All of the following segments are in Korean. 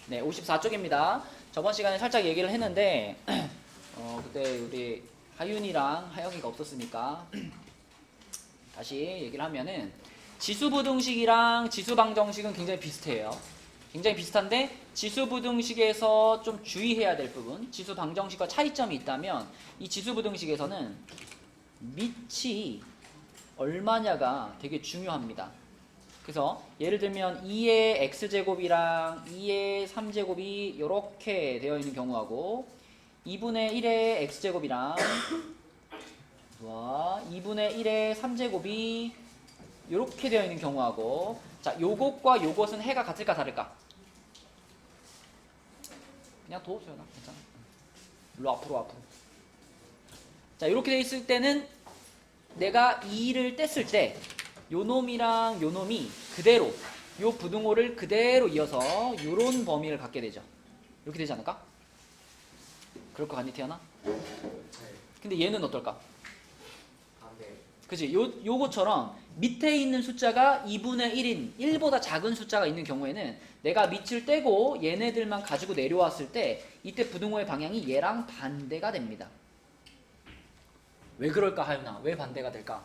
네, 54쪽입니다. 저번 시간에 살짝 얘기를 했는데 그때 우리 하윤이랑 하영이가 없었으니까 다시 얘기를 하면은 지수부등식이랑 지수방정식은 굉장히 비슷해요. 굉장히 비슷한데 지수부등식에서 좀 주의해야 될 부분, 지수방정식과 차이점이 있다면 이 지수부등식에서는 밑이 얼마냐가 되게 중요합니다. 그래서 예를 들면 2의 x제곱이랑 2의 3제곱이 이렇게 되어 있는 경우하고 2분의 1의 x제곱이랑 2분의 1의 3제곱이 이렇게 되어 있는 경우하고, 자, 요것과 요것은 해가 같을까 다를까? 그냥 둬, 소연아. 괜찮아. 일로 앞으로. 자, 이렇게 되어 있을 때는 내가 2를 뗐을 때 요 놈이랑 요 놈이 그대로 요 부등호를 그대로 이어서 요런 범위를 갖게 되죠. 이렇게 되지 않을까? 그럴 것 같니, 태연아? 근데 얘는 어떨까? 그치? 요거처럼 밑에 있는 숫자가 2분의 1인 1보다 작은 숫자가 있는 경우에는 내가 밑을 떼고 얘네들만 가지고 내려왔을 때 이때 부등호의 방향이 얘랑 반대가 됩니다. 왜 그럴까, 하윤아? 왜 반대가 될까?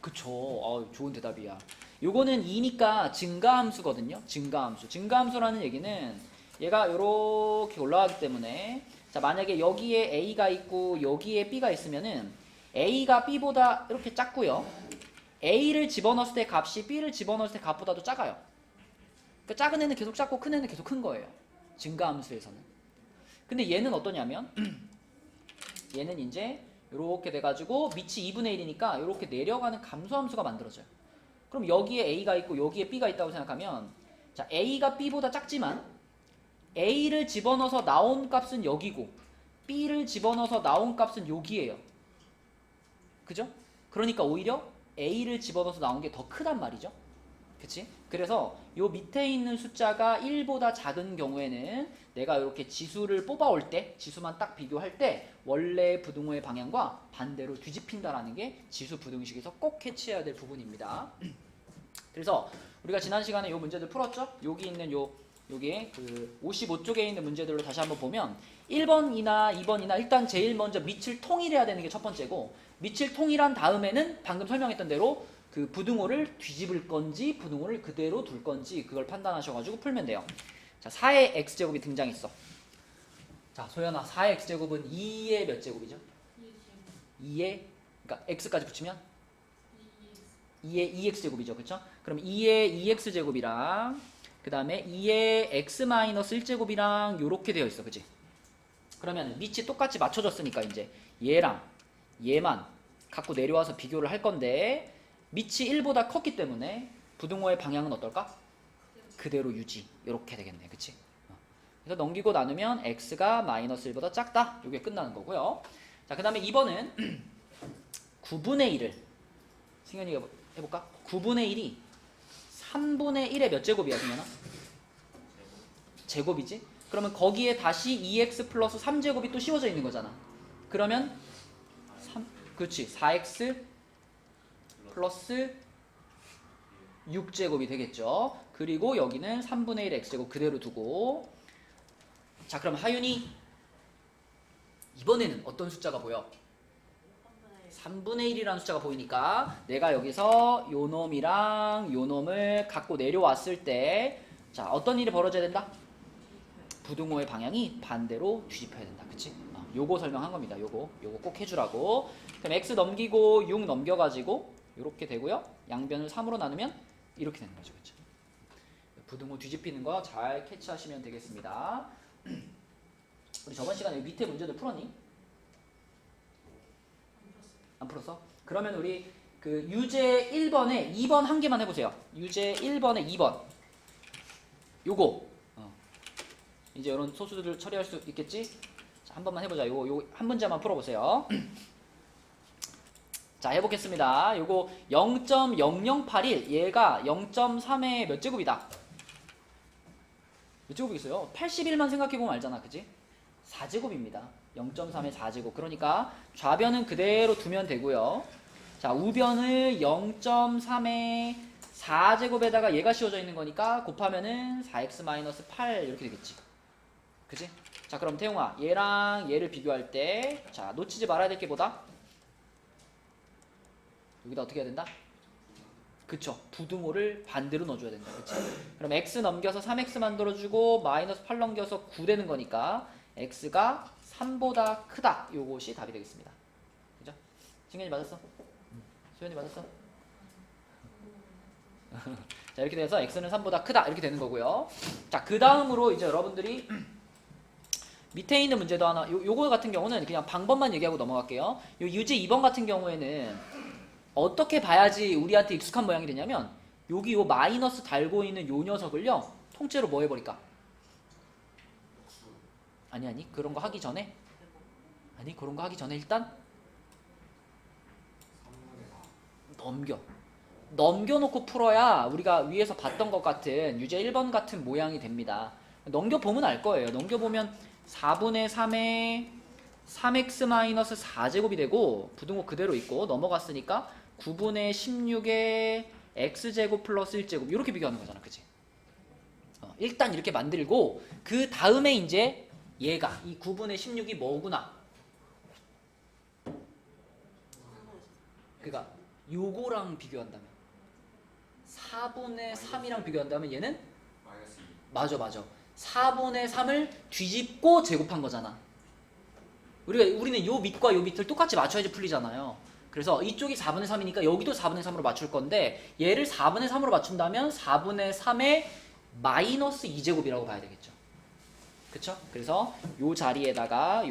그쵸. 좋은 대답이야. 요거는 2니까 증가함수거든요. 증가함수라는 얘기는 얘가 요렇게 올라가기 때문에, 자, 만약에 여기에 A가 있고 여기에 B가 있으면은 A가 B보다 이렇게 작고요. A를 집어넣었을 때 값이 B를 집어넣었을 때 값보다도 작아요. 그러니까 작은 애는 계속 작고 큰 애는 계속 큰 거예요. 증가함수에서는. 근데 얘는 어떠냐면 얘는 이제 이렇게 돼가지고 밑이 2분의 1이니까 이렇게 내려가는 감소함수가 만들어져요. 그럼 여기에 A가 있고 여기에 B가 있다고 생각하면, 자, A가 B보다 작지만 A를 집어넣어서 나온 값은 여기고 B를 집어넣어서 나온 값은 여기예요. 그죠? 그러니까 오히려 A를 집어넣어서 나온 게 더 크단 말이죠. 그치? 그래서 요 밑에 있는 숫자가 1보다 작은 경우에는 내가 이렇게 지수를 뽑아올 때, 지수만 딱 비교할 때 원래 부등호의 방향과 반대로 뒤집힌다라는 게 지수 부등식에서 꼭 캐치해야 될 부분입니다. 그래서 우리가 지난 시간에 요 문제들 풀었죠? 여기 있는 요게 그 55쪽에 있는 문제들로 다시 한번 보면 1번이나 2번이나 일단 제일 먼저 밑을 통일해야 되는 게 첫 번째고, 밑을 통일한 다음에는 방금 설명했던 대로 그 부등호를 뒤집을 건지 부등호를 그대로 둘 건지 그걸 판단하셔가지고 풀면 돼요. 자, 4의 x제곱이 등장했어. 자, 소연아, 4의 x제곱은 2의 몇 제곱이죠? 2의, 그러니까 x까지 붙이면 2의 2x제곱이죠. 그쵸? 그럼 2의 2x제곱이랑 그 다음에 2의 x-1제곱이랑 요렇게 되어 있어. 그치? 그러면 밑이 똑같이 맞춰졌으니까 이제 얘랑 얘만 갖고 내려와서 비교를 할 건데, 밑이 1보다 컸기 때문에 부등호의 방향은 어떨까? 그대로 유지. 이렇게 되겠네. 그치? 그래서 넘기고 나누면 x가 마이너스 1보다 작다. 이게 끝나는 거고요. 자, 그 다음에 2번은 9분의 1을 승현이가 해볼까? 9분의 1이 3분의 1의 몇 제곱이야, 승현아? 제곱이지? 그러면 거기에 다시 2x 플러스 3제곱이 또 씌워져 있는 거잖아. 그러면 3, 그렇지. 4x 플러스 6제곱이 되겠죠. 그리고 여기는 3분의 1 x제곱 그대로 두고, 자, 그럼 하윤이 이번에는 어떤 숫자가 보여? 3분의 1이라는 숫자가 보이니까 내가 여기서 요 놈이랑 요 놈을 갖고 내려왔을 때, 자, 어떤 일이 벌어져야 된다? 부등호의 방향이 반대로 뒤집혀야 된다. 그치? 요거 설명한 겁니다. 요거 꼭 해주라고. 그럼 x 넘기고 6 넘겨가지고 이렇게 되고요. 양변을 3으로 나누면 이렇게 되는 거죠. 그쵸? 부등호 뒤집히는 거 잘 캐치하시면 되겠습니다. 우리 저번 시간에 밑에 문제들 풀었니? 안 풀었어? 그러면 우리 그 유제 1번에 2번 한 개만 해보세요. 유제 1번에 2번 요거 이제 이런 소수들을 처리할 수 있겠지? 자, 한 번만 해보자. 요거 한 문제만 풀어보세요. 자, 해보겠습니다. 요거 0.0081, 얘가 0.3의 몇 제곱이다? 몇 제곱이겠어요? 81만 생각해보면 알잖아. 그치? 4제곱입니다. 0.3의 4제곱. 그러니까 좌변은 그대로 두면 되고요. 자, 우변을 0.3의 4제곱에다가 얘가 씌워져 있는 거니까 곱하면은 4x-8 이렇게 되겠지. 그지? 자, 그럼 태용아, 얘랑 얘를 비교할 때, 자, 놓치지 말아야 될 게 뭐다? 여기다 어떻게 해야 된다? 그쵸. 부등호를 반대로 넣어줘야 된다. 그치? 그럼 x 넘겨서 3x 만들어주고 마이너스 8 넘겨서 9 되는 거니까 x가 3보다 크다. 요것이 답이 되겠습니다. 그죠? 승현이 맞았어? 소연이 맞았어? 자, 이렇게 돼서 x는 3보다 크다. 이렇게 되는 거고요. 자, 그 다음으로 이제 여러분들이 밑에 있는 문제도 하나, 요거 같은 경우는 그냥 방법만 얘기하고 넘어갈게요. 요 유제 2번 같은 경우에는 어떻게 봐야지 우리한테 익숙한 모양이 되냐면, 여기 요 마이너스 달고 있는 요 녀석을요, 통째로 뭐 해버릴까? 아니, 그런 거 하기 전에? 아니, 그런 거 하기 전에 일단 넘겨놓고 풀어야 우리가 위에서 봤던 것 같은 유제 1번 같은 모양이 됩니다. 넘겨보면 알 거예요. 넘겨보면 4분의 3에 3x-4제곱이 되고 부등호 그대로 있고, 넘어갔으니까 9분의 16에 x제곱 플러스 1제곱 이렇게 비교하는 거잖아. 그치? 일단 이렇게 만들고 그 다음에 이제 얘가 이 9분의 16이 뭐구나, 그러니까 요거랑 비교한다면 4분의 3이랑 비교한다면 얘는 맞아 4분의 3을 뒤집고 제곱한 거잖아. 우리는 요 밑과 요 밑을 똑같이 맞춰야지 풀리잖아요. 그래서 이쪽이 4분의 3이니까 여기도 4분의 3으로 맞출 건데, 얘를 4분의 3으로 맞춘다면 4분의 3의 마이너스 2제곱이라고 봐야 되겠죠. 그쵸? 그래서 요 자리에다가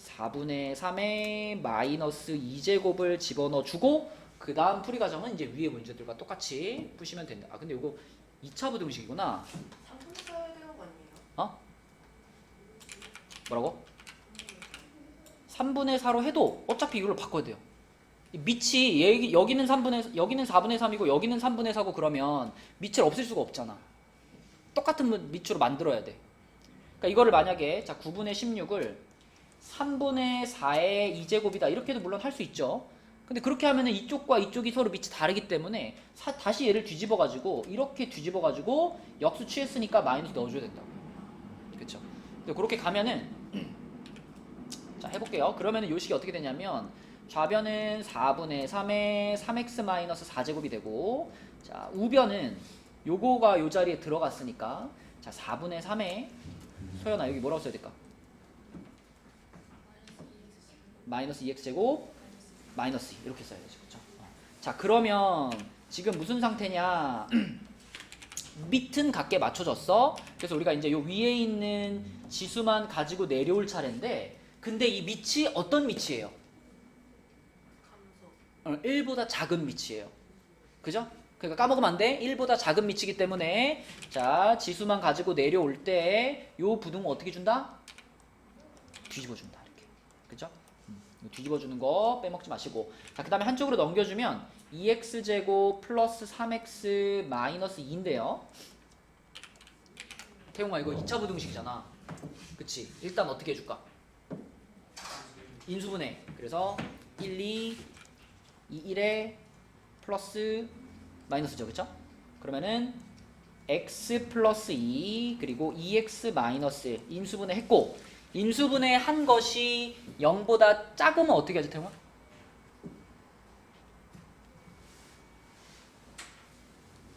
4분의 3의 마이너스 2제곱을 집어넣어 주고, 그 다음 풀이 과정은 이제 위에 문제들과 똑같이 푸시면 된다. 아, 근데 이거 2차 부등식이구나. 3분의 4 해야 되는 거 아니에요? 어? 뭐라고? 3분의 4로 해도 어차피 이걸로 바꿔야 돼요. 밑이 여기는 4분의 3이고 여기는 3분의 4고 그러면 밑을 없앨 수가 없잖아. 똑같은 밑으로 만들어야 돼. 그러니까 이거를 만약에 자 9분의 16을 3분의 4의 2제곱이다 이렇게도 물론 할 수 있죠. 근데 그렇게 하면은 이쪽과 이쪽이 서로 밑이 다르기 때문에 다시 얘를 뒤집어가지고 이렇게 뒤집어가지고 역수 취했으니까 마이너스 넣어줘야 된다고. 그렇죠? 근데 그렇게 가면은 자 해볼게요. 그러면은 요 식이 어떻게 되냐면 좌변은 4분의 3에 3x-4제곱이 되고, 자 우변은 요거가 요 자리에 들어갔으니까 자 4분의 3에 소연아 여기 뭐라고 써야 될까? 마이너스 2x제곱 마이너스 2 이렇게 써야지. 그렇죠? 자 그러면 지금 무슨 상태냐? 밑은 같게 맞춰졌어. 그래서 우리가 이제 요 위에 있는 지수만 가지고 내려올 차례인데, 근데 이 밑이 어떤 밑이에요? 1보다 작은 밑이에요. 그죠? 그러니까 까먹으면 안 돼. 1보다 작은 밑이기 때문에 자 지수만 가지고 내려올 때 요 부등호 어떻게 준다? 뒤집어준다. 이렇게. 그죠? 뒤집어주는 거 빼먹지 마시고, 자 그 다음에 한쪽으로 넘겨주면 2x제곱 플러스 3x 마이너스 2인데요. 태용아 이거 2차 부등식이잖아. 그치? 일단 어떻게 해줄까? 인수분해. 그래서 1, 2, 2, 1에 플러스 마이너스죠. 그쵸? 그러면은 x 플러스 2 그리고 2x 마이너스 1 인수분해 했고, 인수분해 한 것이 0보다 작으면 어떻게 하지 태용아?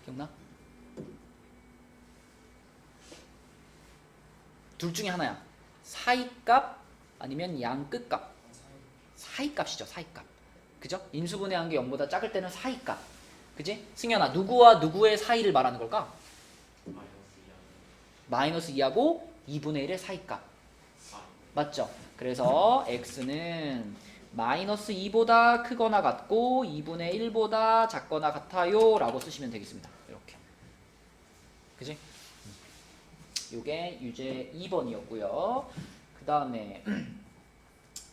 기억나? 둘 중에 하나야. 사이값 아니면 양끝값. 사이값이죠. 사이값. 그죠? 인수분해한 게 0보다 작을 때는 사이값. 그지? 승현아 누구와 누구의 사이를 말하는 걸까? 마이너스 2하고 2분의 1의 사이값. 맞죠? 그래서 x는 마이너스 2보다 크거나 같고 2분의 1보다 작거나 같아요 라고 쓰시면 되겠습니다. 이렇게. 그지? 요게 유제 2번이었고요. 그 다음에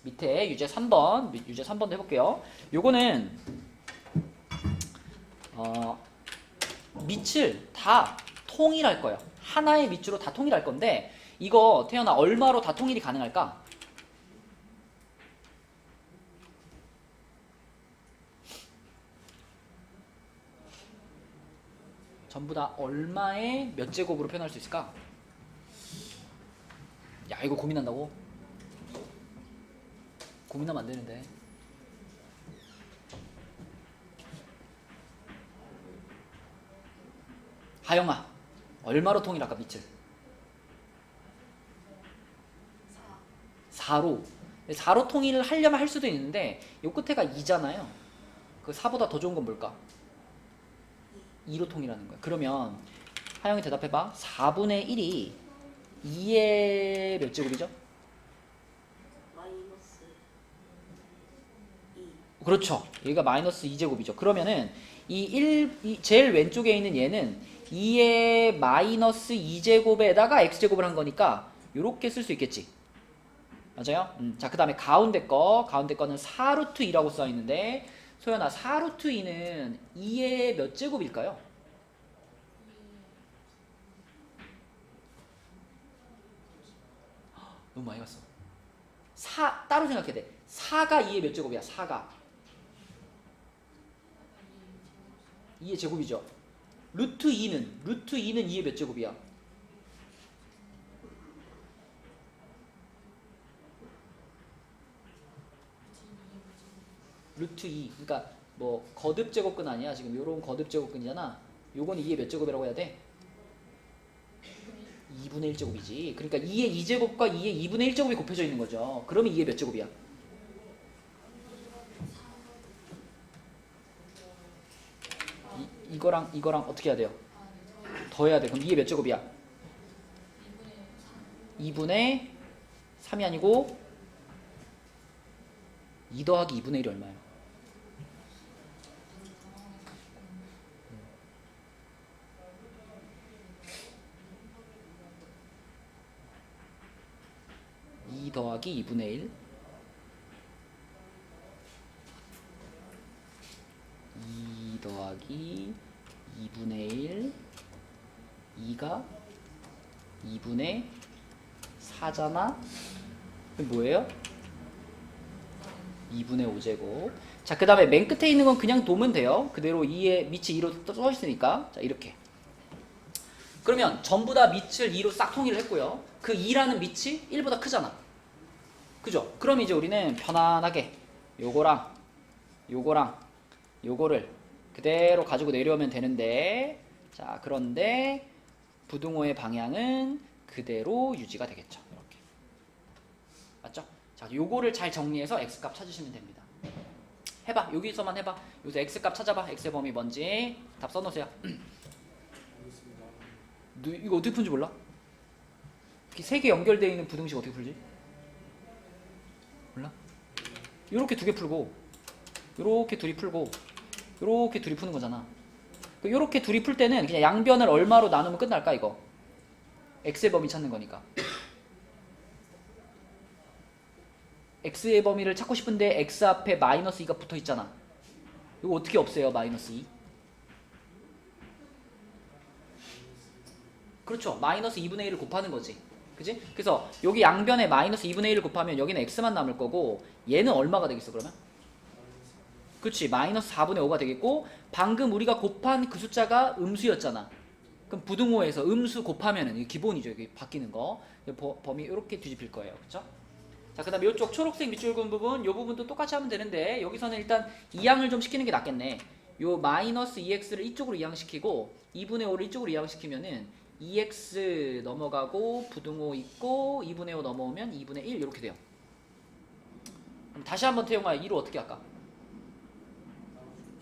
밑에 유제 3번도 해볼게요. 요거는 밑을 다 통일할 거예요. 하나의 밑으로 다 통일할 건데, 이거 태연아 얼마로 다 통일이 가능할까? 전부 다 얼마의 몇 제곱으로 표현할 수 있을까? 야, 이거 고민한다고? 고민하면 안 되는데. 하영아, 얼마로 통일할까 밑을? 4로. 4로 통일을 하려면 할 수도 있는데 요 끝에가 2잖아요. 그 4보다 더 좋은 건 뭘까? 2로 통일하는 거야. 그러면 하영이 대답해봐. 4분의 1이 2의 몇 제곱이죠? 마이너스 2. 그렇죠. 여기가 마이너스 2제곱이죠. 그러면은 이 제일 왼쪽에 있는 얘는 2의 마이너스 2제곱에다가 x제곱을 한 거니까 요렇게 쓸 수 있겠지. 맞아요? 자, 그 다음에 가운데 거는 4루트 2라고 써 있는데 소연아, 4루트 2는 2의 몇 제곱일까요? 너무 많이 갔어. 4 따로 생각해야 돼. 4가 2의 몇 제곱이야? 4가 2의 제곱이죠. 루트 2는 2의 몇 제곱이야? 루트 2. 그러니까 뭐 거듭 제곱근 아니야. 지금 요런 거듭 제곱근이잖아. 요건 2의 몇 제곱이라고 해야 돼? 2분의 1제곱이지. 그러니까 2의 2제곱과 2의 2분의 1제곱이 곱해져 있는 거죠. 그러면 2의 몇 제곱이야? 이거랑 어떻게 해야 돼요? 더해야 돼. 그럼 2의 몇 제곱이야? 2분의 3이 아니고 2 더하기 2분의 1이 얼마예요? 더하기 2분의 1 2 더하기 2분의 1 2가 2분의 4잖아? 그럼 뭐예요? 2분의 5제곱. 자, 그 다음에 맨 끝에 있는 건 그냥 놓으면 돼요. 그대로 2의 밑이 2로 써 있으니까. 자, 이렇게. 그러면 전부 다 밑을 2로 싹 통일을 했고요. 그 2라는 밑이 1보다 크잖아. 그죠? 그럼 이제 우리는 편안하게 요거랑 요거를 그대로 가지고 내려오면 되는데, 자, 그런데 부등호의 방향은 그대로 유지가 되겠죠. 이렇게. 맞죠? 자, 요거를 잘 정리해서 x값 찾으시면 됩니다. 해봐. 여기서만 해봐. 여기서 x값 찾아봐. x의 범위 뭔지 답 써놓으세요. 너 이거 어떻게 푸는지 몰라? 이렇게 세 개 연결되어 있는 부등식 어떻게 풀지? 몰라? 요렇게 두 개 풀고 요렇게 둘이 풀고 요렇게 둘이 푸는 거잖아. 요렇게 둘이 풀 때는 그냥 양변을 얼마로 나누면 끝날까 이거? x의 범위 찾는 거니까. x의 범위를 찾고 싶은데 x 앞에 마이너스 2가 붙어 있잖아. 이거 어떻게 없애요? 마이너스 2? 그렇죠. 마이너스 2분의 1을 곱하는 거지. 그지? 그래서 여기 양변에 마이너스 2분의 1을 곱하면 여기는 x만 남을 거고 얘는 얼마가 되겠어 그러면? 그렇지. 마이너스 4분의 5가 되겠고 방금 우리가 곱한 그 숫자가 음수였잖아. 그럼 부등호에서 음수 곱하면은 이게 기본이죠. 이게 바뀌는 거. 범위 이렇게 뒤집힐 거예요. 그렇죠? 자, 그 다음에 이쪽 초록색 밑줄 그은 부분, 이 부분도 똑같이 하면 되는데 여기서는 일단 이항을 좀 시키는 게 낫겠네. 요 마이너스 2x를 이쪽으로 이항시키고 2분의 5를 이쪽으로 이항시키면은 2x 넘어가고 부등호 있고 2분의 5 넘어오면 2분의 1 이렇게 돼요. 그럼 다시 한번 태용아 2로 어떻게 할까?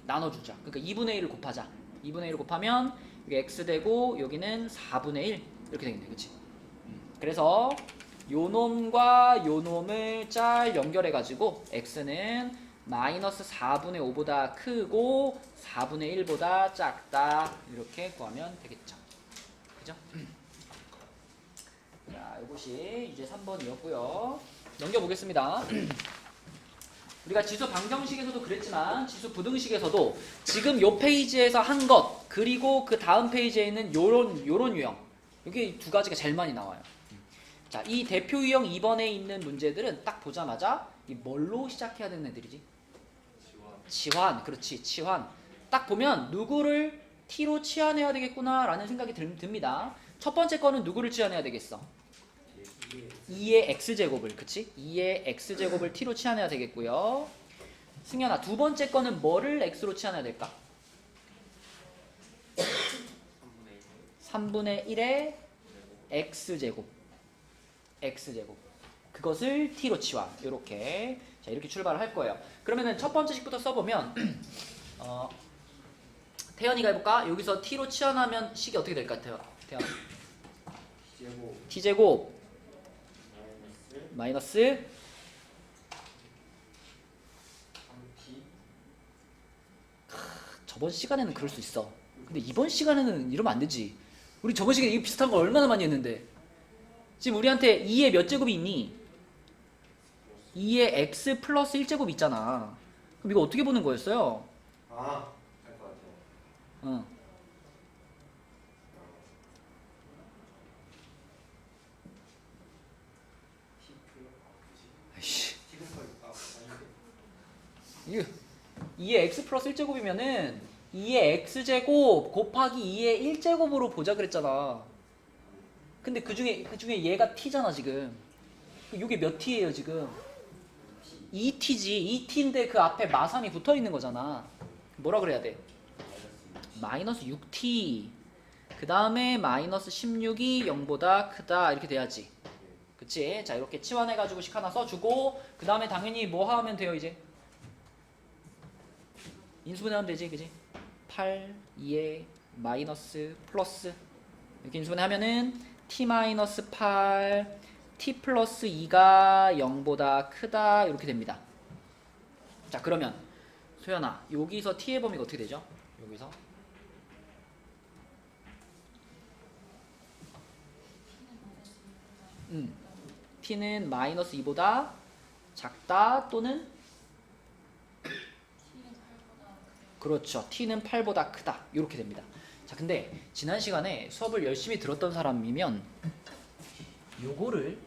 나눠주자. 그러니까 2분의 1을 곱하자. 2분의 1을 곱하면 여기 x 되고 여기는 4분의 1 이렇게 되겠네. 그치? 그래서 요 놈과 요 놈을 잘 연결해가지고 x는 마이너스 4분의 5보다 크고 4분의 1보다 작다 이렇게 구하면 되겠죠. 그죠? 자, 이것이 이제 3번이었고요. 넘겨보겠습니다. 우리가 지수 방정식에서도 그랬지만 지수 부등식에서도 지금 요 페이지에서 한 것 그리고 그 다음 페이지에 있는 요런 유형 여기 두 가지가 제일 많이 나와요. 자, 이 대표 유형 2번에 있는 문제들은 딱 보자마자 이 뭘로 시작해야 되는 애들이지? 치환. 그렇지. 치환. 딱 보면 누구를 t로 치환해야 되겠구나 라는 생각이 듭니다. 첫 번째 거는 누구를 치환해야 되겠어? 2의 x제곱을, 그치? 2의 x제곱을 t로 치환해야 되겠고요. 승현아, 두 번째 거는 뭐를 x로 치환해야 될까? 3분의 1의 x제곱. 그것을 t로 치환. 요렇게. 자, 이렇게 출발을 할 거예요. 그러면은 첫 번째 식부터 써보면, 태연이가 해볼까? 여기서 t로 치환하면 식이 어떻게 될까? 태연. t제곱 마이너스 저번 시간에는 그럴 수 있어. 근데 이번 시간에는 이러면 안 되지. 우리 저번 시간에 이거 비슷한 거 얼마나 많이 했는데. 지금 우리한테 2의 몇 제곱이 있니? 2의 x 플러스 1제곱 있잖아. 그럼 이거 어떻게 보는 거였어요? 알 것 같아요. 응. 아이씨. 이거 2의 x 플러스 1제곱이면은 2의 x제곱 곱하기 2의 1제곱으로 보자 그랬잖아. 근데 그 중에 얘가 t잖아 지금. 이게 몇 t예요 지금? 2t지. 2t인데 그 앞에 마삼이 붙어있는 거잖아. 뭐라 그래야 돼? 마이너스 6t. 그 다음에 마이너스 16이 0보다 크다 이렇게 돼야지. 그치? 자, 이렇게 치환해가지고 식 하나 써주고 그 다음에 당연히 뭐 하면 돼요 이제? 인수분해하면 되지, 그지? 8, 2에 마이너스 플러스 이렇게 인수분해하면은 t 마이너스 8, t 플러스 2가 0보다 크다 이렇게 됩니다. 자, 그러면 소연아, 여기서 t의 범위가 어떻게 되죠? 여기서 t는 마이너스 2보다 작다 또는 그렇죠. t는 8보다 크다. 이렇게 됩니다. 자, 근데 지난 시간에 수업을 열심히 들었던 사람이면 요거를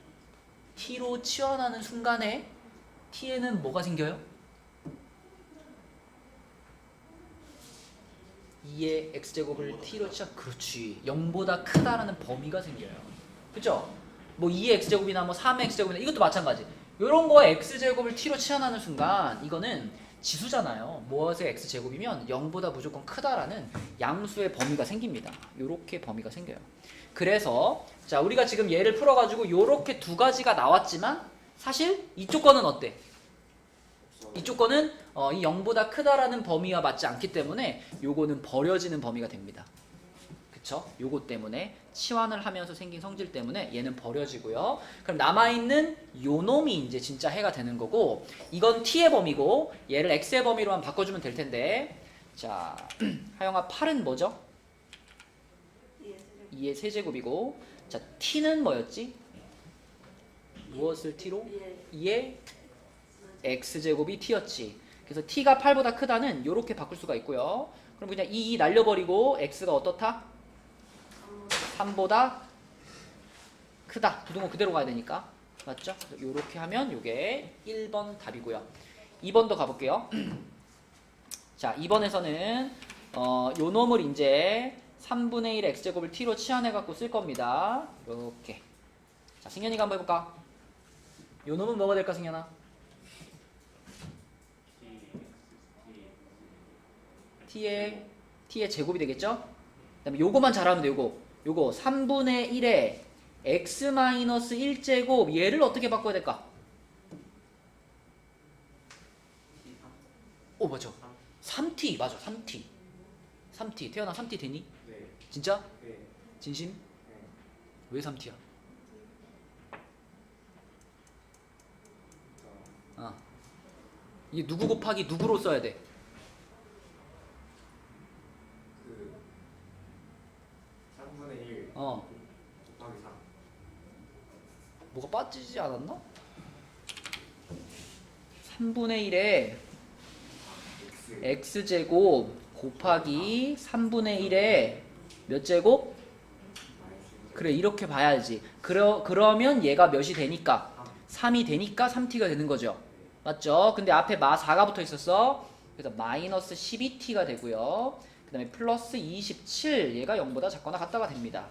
t로 치환하는 순간에 t에는 뭐가 생겨요? 2의 x제곱을 t로 치환. 그렇지. 0보다 크다라는 범위가 생겨요. 그죠? 뭐 2의 x제곱이나 뭐 3의 x제곱이나 이것도 마찬가지. 요런 거 x제곱을 t로 치환하는 순간 이거는 지수잖아요. 무엇의 x제곱이면 0보다 무조건 크다라는 양수의 범위가 생깁니다. 요렇게 범위가 생겨요. 그래서 자, 우리가 지금 얘를 풀어가지고 요렇게 두 가지가 나왔지만 사실 이쪽 거는 어때? 이쪽 거는 이 0보다 크다라는 범위와 맞지 않기 때문에 요거는 버려지는 범위가 됩니다. 그쵸? 요거 때문에 치환을 하면서 생긴 성질 때문에 얘는 버려지고요. 그럼 남아있는 요 놈이 이제 진짜 해가 되는 거고 이건 t의 범위고 얘를 x의 범위로만 바꿔주면 될 텐데 자, 하영아 8은 뭐죠? 2의 세제곱이고 자, t는 뭐였지? 무엇을 t로? 2의 x제곱이 t였지. 그래서 t가 8보다 크다는 요렇게 바꿀 수가 있고요. 그럼 그냥 2 날려버리고 x가 어떻다? 3보다 크다. 부등호 그대로 가야 되니까. 맞죠? 요렇게 하면 요게 1번 답이고요. 2번도 가볼게요. 자, 2번에서는 요 놈을 이제 3분의 1 x제곱을 t로 치환해갖고 쓸 겁니다. 이렇게. 자, 승현이가 한번 해볼까? 요 놈은 뭐가 될까, 승현아? t의 제곱이 되겠죠? 그 다음에 요거만 잘하면 돼, 요거 3분의 1에 x-1제곱 얘를 어떻게 바꿔야 될까? 오, 맞아. 3t, 맞아, 3t. 3t. 태연아, 3t 되니? 네. 진짜? 네. 진심? 네. 왜 3t야? 이게 누구 곱하기 누구로 써야 돼? 그 3분의 1 어. 곱하기 3. 뭐가 빠지지 않았나? 3분의 1에 x x제곱 곱하기 3분의 1에 몇 제곱? 그래, 이렇게 봐야지. 그러면 얘가 몇이 되니까? 3이 되니까 3t가 되는 거죠. 맞죠? 근데 앞에 마 4가 붙어 있었어. 그래서 마이너스 12t가 되고요. 그 다음에 플러스 27 얘가 0보다 작거나 같다가 됩니다.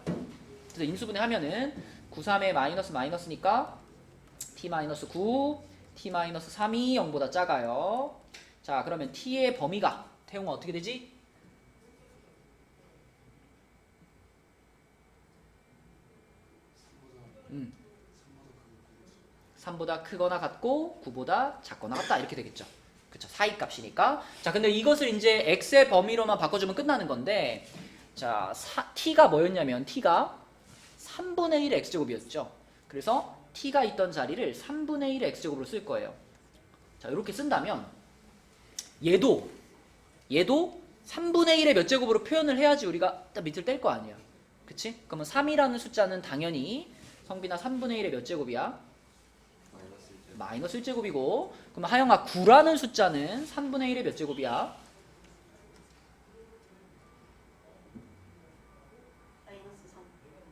그래서 인수분해 하면은 93에 마이너스 마이너스니까 t-9 t-3이 0보다 작아요. 자 그러면 t의 범위가 태용아 어떻게 되지? 3보다 크거나 같고 9보다 작거나 같다 이렇게 되겠죠. 그쵸, 사이값이니까. 자 근데 이것을 이제 x의 범위로만 바꿔주면 끝나는 건데, 자 t가 뭐였냐면 t가 3분의 1 x제곱이었죠. 그래서 t가 있던 자리를 3분의 1 x제곱으로 쓸 거예요. 자 이렇게 쓴다면 얘도 3분의 1의 몇 제곱으로 표현을 해야지 우리가 딱 밑을 뗄 거 아니야. 그치? 그러면 3이라는 숫자는 당연히 성빈아 3분의 1의 몇 제곱이야? 마이너스 1제곱이고, 그럼 하영아 9라는 숫자는 3분의 1의 몇 제곱이야? 마이너스 3.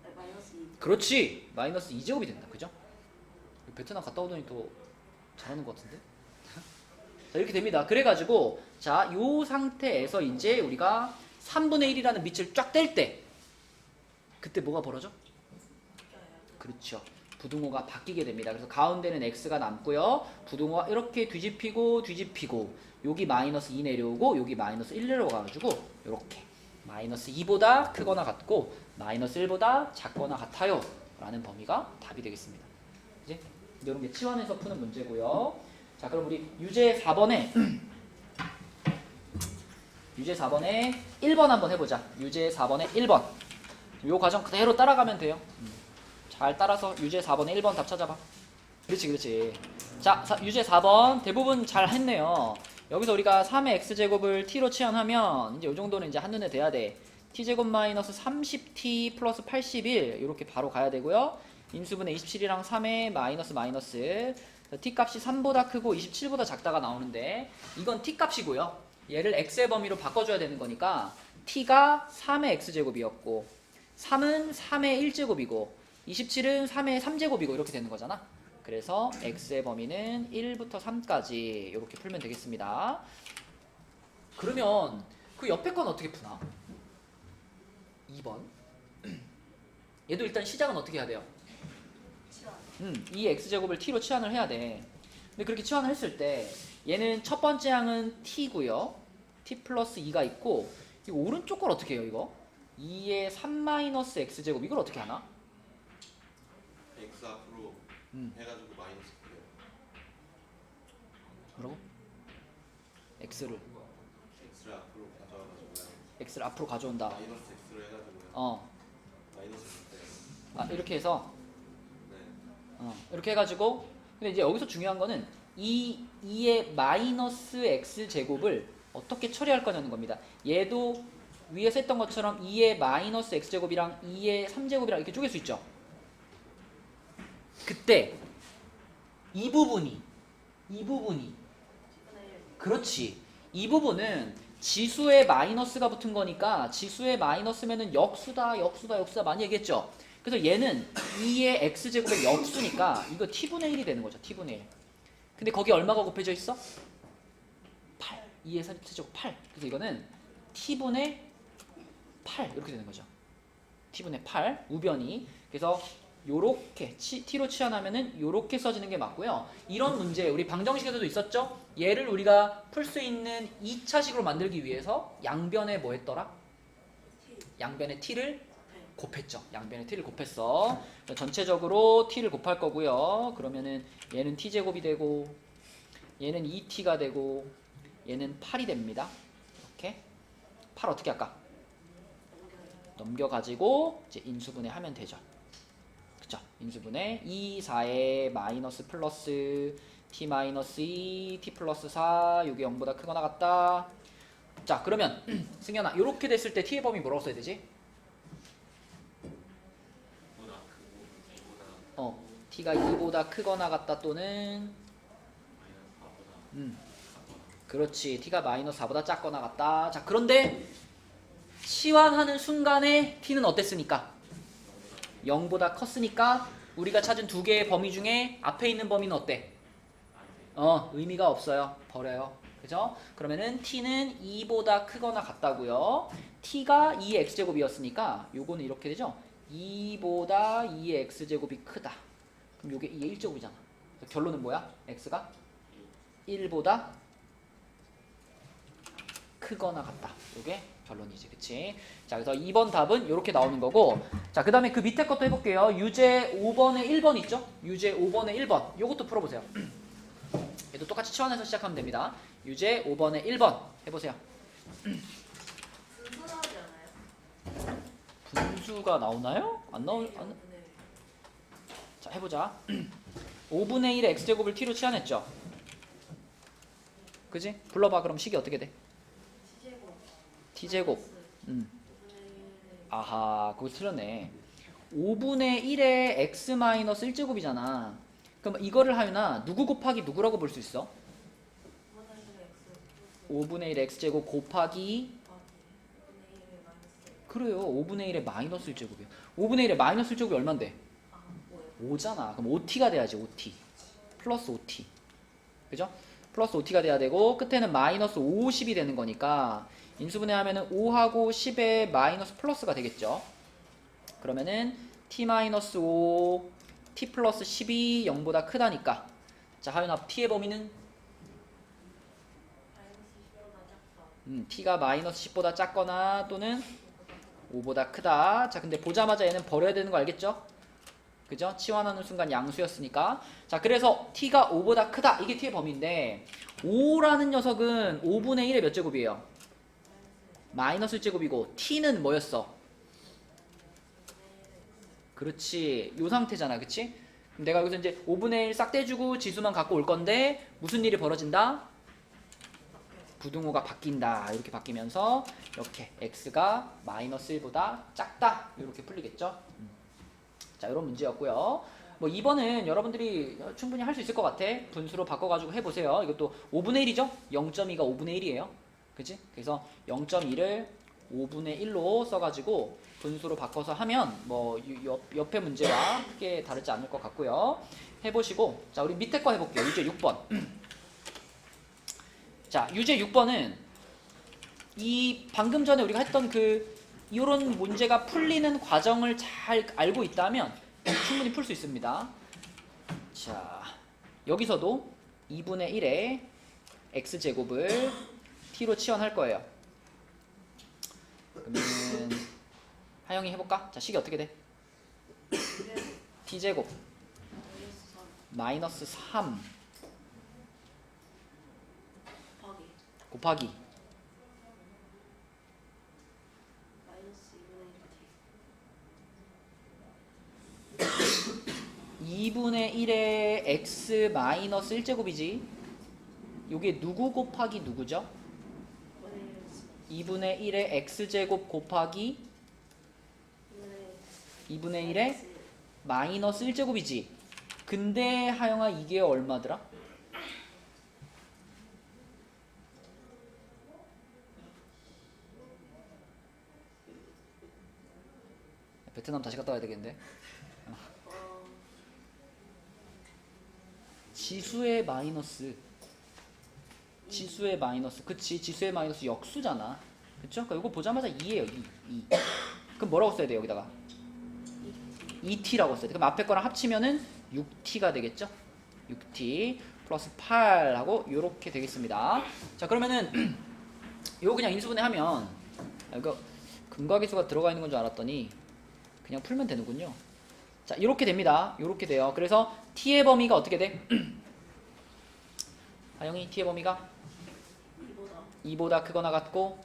아니, 마이너스 2. 그렇지, 마이너스 2제곱이 된다. 그죠? 베트남 갔다 오더니 또 잘하는 것 같은데? 자, 이렇게 됩니다. 그래가지고 자, 요 상태에서 이제 우리가 3분의 1이라는 밑을 쫙 뗄 때 그때 뭐가 벌어져? 그렇죠. 부등호가 바뀌게 됩니다. 그래서 가운데는 x가 남고요. 부등호가 이렇게 뒤집히고 여기 마이너스 2 내려오고 여기 마이너스 1 내려와가지고 이렇게 마이너스 2보다 크거나 같고 마이너스 1보다 작거나 같아요 라는 범위가 답이 되겠습니다. 이제 이런 게 치환해서 푸는 문제고요. 자 그럼 우리 유제 4번에 유제 4번에 1번 한번 해보자. 유제 4번에 1번 요 과정 그대로 따라가면 돼요. 잘 따라서 유제 4번에 1번 답 찾아봐. 그렇지. 자 유제 4번 대부분 잘 했네요. 여기서 우리가 3의 x제곱을 t로 치환하면 이제 요 정도는 이제 한눈에 돼야 돼. t제곱 마이너스 30t 플러스 81 이렇게 바로 가야 되고요. 인수분해 27이랑 3의 마이너스 t값이 3보다 크고 27보다 작다가 나오는데 이건 t값이고요. 얘를 x의 범위로 바꿔줘야 되는 거니까 t가 3의 x제곱이었고 3은 3의 1제곱이고 27은 3의 3제곱이고 이렇게 되는 거잖아. 그래서 x의 범위는 1부터 3까지 이렇게 풀면 되겠습니다. 그러면 그 옆에 건 어떻게 푸나? 2번 얘도 일단 시작은 어떻게 해야 돼요? 이 x제곱을 t로 치환을 해야 돼. 근데 그렇게 치환을 했을 때 얘는 첫 번째 항은 t고요. t 플러스 2가 있고 이 오른쪽 걸 어떻게 해요 이거? 2의 3 x제곱 이걸 어떻게 하나? x 앞으로 해가지고 마이너스 9요. 뭐라고? x를 x를 앞으로 가져와가지고요. 앞으로 가져온다. 마이너스 x로 해가지고요. 마이너스 9요. 이렇게 해서 네. 이렇게 해가지고 근데 이제 여기서 중요한 거는 2의 마이너스 x 제곱을 어떻게 처리할 거냐는 겁니다. 얘도 위에서 했던 것처럼 2의 마이너스 x 제곱이랑 2의 3제곱이랑 이렇게 쪼갤 수 있죠. 그때 이 부분이 그렇지. 이 부분은 지수에 마이너스가 붙은 거니까 지수에 마이너스면은 역수다 많이 얘기했죠. 그래서 얘는 2의 x제곱의 역수니까 이거 t분의 1이 되는 거죠. t분의 1. 근데 거기 얼마가 곱해져 있어? 8. 2의 세제곱 8. 그래서 이거는 t분의 8 이렇게 되는 거죠. t분의 8 우변이. 그래서 요렇게 t로 치환하면은 요렇게 써지는 게 맞고요. 이런 문제 우리 방정식에서도 있었죠. 얘를 우리가 풀 수 있는 2차식으로 만들기 위해서 양변에 뭐 했더라? 양변에 t를 곱했죠. 양변에 t를 곱했어. 전체적으로 t를 곱할 거고요. 그러면은 얘는 t제곱이 되고 얘는 2t가 되고 얘는 8이 됩니다. 이렇게 8 어떻게 할까? 넘겨가지고 이제 인수분해 하면 되죠. 그쵸? 인수분해 2, 4에 마이너스 플러스 t 마이너스 2, t 플러스 4 이게 0보다 크거나 같다. 자 그러면 승현아 이렇게 됐을 때 t의 범위 뭐라고 써야 되지? t가 2보다 크거나 같다 또는 그렇지 t가 마이너스 4보다 작거나 같다. 자 그런데 치환하는 순간에 t는 어땠습니까? 0보다 컸으니까 우리가 찾은 두 개의 범위 중에 앞에 있는 범위는 어때? 의미가 없어요. 버려요. 그죠? 그러면은 t는 2보다 크거나 같다고요. t가 2의 x제곱이었으니까 요거는 이렇게 되죠? 2보다 2의 x제곱이 크다. 그럼 요게 2의 1제곱이잖아. 결론은 뭐야? x가 1보다 크거나 같다. 요게 결론이지. 그치? 자, 그래서 2번 답은 이렇게 나오는 거고, 자, 그 다음에 그 밑에 것도 해볼게요. 유제 5번에 1번 있죠? 유제 5번에 1번. 요것도 풀어보세요. 얘도 똑같이 치환해서 시작하면 됩니다. 유제 5번에 1번 해보세요. 분수 나오지 않아요? 분수가 나오나요? 네. 자, 해보자. 5분의 1의 x제곱을 t로 치환했죠? 그지? 불러봐. 그럼 식이 어떻게 돼? t제곱. t제곱. 5분의 1의 아하, 그거 틀렸네. 5분의 1의 x 마이너스 1제곱이잖아. 그럼 이거를 하윤아 누구 곱하기 누구라고 볼 수 있어? 5분의 1의 x제곱 곱하기 그래요. 5분의 1의 마이너스 1제곱이요. 5분의 1의 마이너스 1제곱이 얼만데? 5잖아. 그럼 5t가 돼야지. 5t. 플러스 5t. 그죠? 플러스 5t가 돼야 되고 끝에는 마이너스 50이 되는 거니까 인수분해 하면은 5하고 10에 마이너스 플러스가 되겠죠. 그러면은 t 마이너스 5 t 플러스 10이 0보다 크다니까. 자, 하윤아 t의 범위는 t가 마이너스 10보다 작거나 또는 5보다 크다. 자, 근데 보자마자 얘는 버려야 되는 거 알겠죠? 그죠? 치환하는 순간 양수였으니까. 자, 그래서 t가 5보다 크다. 이게 t의 범위인데 5라는 녀석은 5분의 1의 몇 제곱이에요? 마이너스 1제곱이고 t는 뭐였어? 그렇지. 요 상태잖아. 그치? 그럼 내가 여기서 이제 5분의 1 싹 떼주고 지수만 갖고 올 건데 무슨 일이 벌어진다? 부등호가 바뀐다. 이렇게 바뀌면서 이렇게 x가 마이너스 1보다 작다. 이렇게 풀리겠죠? 자, 이런 문제였고요. 뭐 2번은 여러분들이 충분히 할 수 있을 것 같아. 분수로 바꿔가지고 해보세요. 이것도 5분의 1이죠? 0.2가 5분의 1이에요. 그치? 그래서 0.2를 5분의 1로 써가지고 분수로 바꿔서 하면 뭐 옆에 문제와 크게 다르지 않을 것 같고요. 해보시고, 자, 우리 밑에 거 해볼게요. 유제 6번. 자, 유제 6번은 이 방금 전에 우리가 했던 이런 문제가 풀리는 과정을 잘 알고 있다면 충분히 풀 수 있습니다. 자, 여기서도 2분의 1의 x제곱을 t로 치환할 거예요. 그러면 하영이 해볼까? 자, 식이 어떻게 돼? t제곱 마이너스 3 곱하기 마이너스 2분의 1 2분의 1의 x 마이너스 1제곱이지. 요게 누구 곱하기 누구죠? 2분의 1의 x제곱 곱하기 2분의 1의 마이너스 1제곱이지. 근데 하영아 이게 얼마더라? 베트남 다시 갔다 와야 되겠는데. 지수의 마이너스. 지수의 마이너스. 그치, 지수의 마이너스 역수잖아. 그쵸? 그러니까 이거 보자마자 2예요. 2. 그럼 뭐라고 써야 돼 여기다가? 2t라고 써야 돼. 그럼 앞에 거랑 합치면은 6t가 되겠죠? 6t 플러스 8하고 요렇게 되겠습니다. 자, 그러면은 요거 그냥 인수분해 하면 이거 근과계수가 들어가 있는 건 줄 알았더니 그냥 풀면 되는군요. 자, 이렇게 됩니다. 이렇게 돼요. 그래서 t의 범위가 어떻게 돼? 하영이 t의 범위가 2보다 크거나 같고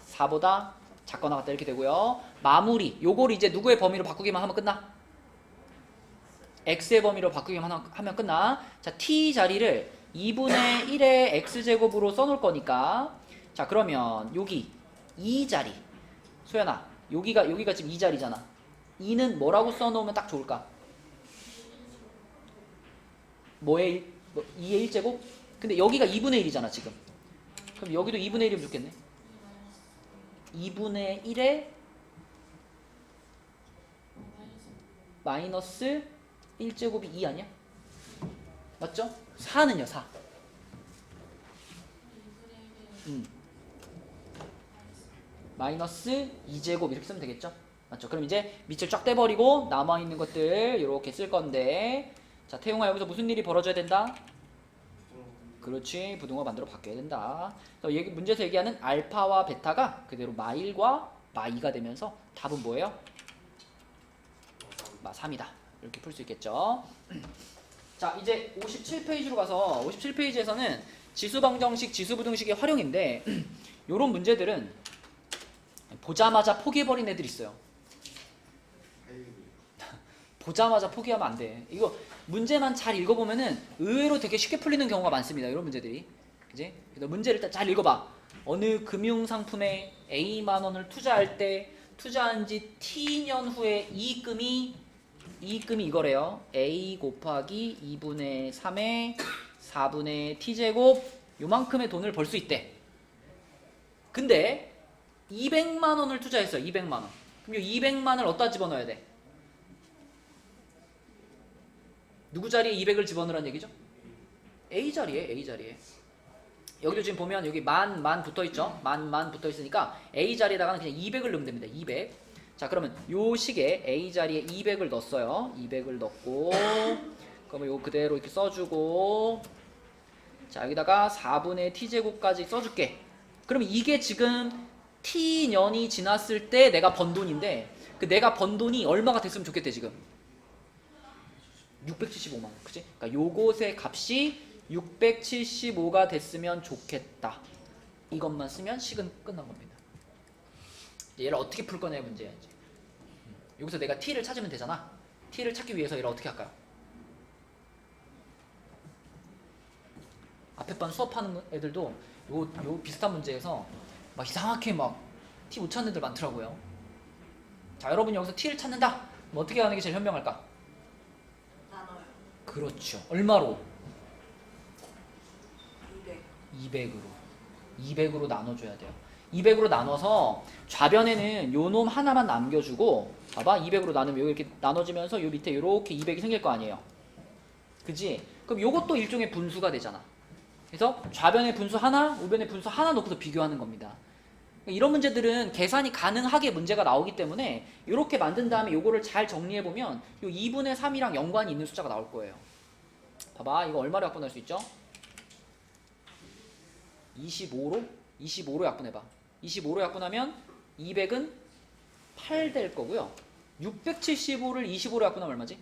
4보다 작거나 같다 이렇게 되고요. 마무리. 요걸 이제 누구의 범위로 바꾸기만 하면 끝나? x의 범위로 바꾸기만 하면 끝나. 자, t 자리를 2분의 1의 x제곱으로 써놓을 거니까 자, 그러면 여기 2 자리. 소연아, 여기가 지금 2 자리잖아. 2는 뭐라고 써놓으면 딱 좋을까? 뭐의 2의 1제곱? 근데 여기가 2분의 1이잖아 지금. 그럼 여기도 2분의 1이면 좋겠네. 2분의 1에 마이너스 1제곱이 2 아니야? 맞죠? 4는요 4. 마이너스 2제곱 이렇게 쓰면 되겠죠? 맞죠? 그럼 이제 밑을 쫙 떼버리고 남아있는 것들 이렇게 쓸 건데, 자 태용아 여기서 무슨 일이 벌어져야 된다? 그렇지, 부등호 반대로 바뀌어야 된다. 그래서 여기 문제에서 얘기하는 알파와 베타가 그대로 마일과 마이가 되면서 답은 뭐예요? 마 3이다. 이렇게 풀 수 있겠죠. 자 이제 57페이지로 가서 57페이지에서는 지수방정식, 지수부등식의 활용인데 요런 문제들은 보자마자 포기해버린 애들 있어요. 보자마자 포기하면 안 돼. 이거 문제만 잘 읽어보면은 의외로 되게 쉽게 풀리는 경우가 많습니다. 이런 문제들이. 그지? 그래서 문제를 일단 잘 읽어봐. 어느 금융상품에 A만 원을 투자할 때 투자한 지 T년 후에 이익금이 이거래요. A 곱하기 2분의 3의 4분의 T제곱 요만큼의 돈을 벌 수 있대. 근데 200만 원을 투자했어요. 200만 원. 그럼 이 200만을 어디다 집어넣어야 돼? 누구 자리에 200을 집어넣으라는 얘기죠? A 자리에, A 자리에. 여기도 지금 보면 여기 만 붙어 있죠? 만 붙어 있으니까 A 자리에다가는 그냥 200을 넣으면 됩니다. 200. 자, 그러면 요 식에 A 자리에 200을 넣었어요. 200을 넣고, 그러면 요 그대로 이렇게 써주고, 자, 여기다가 4분의 T제곱까지 써줄게. 그러면 이게 지금 T년이 지났을 때 내가 번 돈인데, 그 내가 번 돈이 얼마가 됐으면 좋겠대, 지금? 675만 원, 그치? 그러니까 요것의 값이 675가 됐으면 좋겠다. 이것만 쓰면 식은 끝난 겁니다. 이제 얘를 어떻게 풀 거냐의 문제야, 이제. 여기서 내가 t를 찾으면 되잖아. t를 찾기 위해서 얘를 어떻게 할까요? 앞에 반 수업하는 애들도 요 비슷한 문제에서 막 이상하게 막 t 못 찾는 애들 많더라고요. 자, 여러분 여기서 t를 찾는다. 뭐 어떻게 하는 게 제일 현명할까? 나눠요. 그렇죠. 얼마로? 200. 200으로 나눠줘야 돼요. 200으로 나눠서 좌변에는 요 놈 하나만 남겨주고, 봐봐, 200으로 나누면 여기 이렇게 나눠지면서 요 밑에 이렇게 200이 생길 거 아니에요. 그지? 그럼 요것도 일종의 분수가 되잖아. 그래서 좌변의 분수 하나, 우변의 분수 하나 놓고서 비교하는 겁니다. 이런 문제들은 계산이 가능하게 문제가 나오기 때문에 이렇게 만든 다음에 요거를 잘 정리해보면 요 2분의 3이랑 연관이 있는 숫자가 나올 거예요. 봐봐, 이거 얼마로 약분할 수 있죠? 25로 약분해봐. 25로 약분하면 200은 8 될 거고요. 675를 25로 약분하면 얼마지?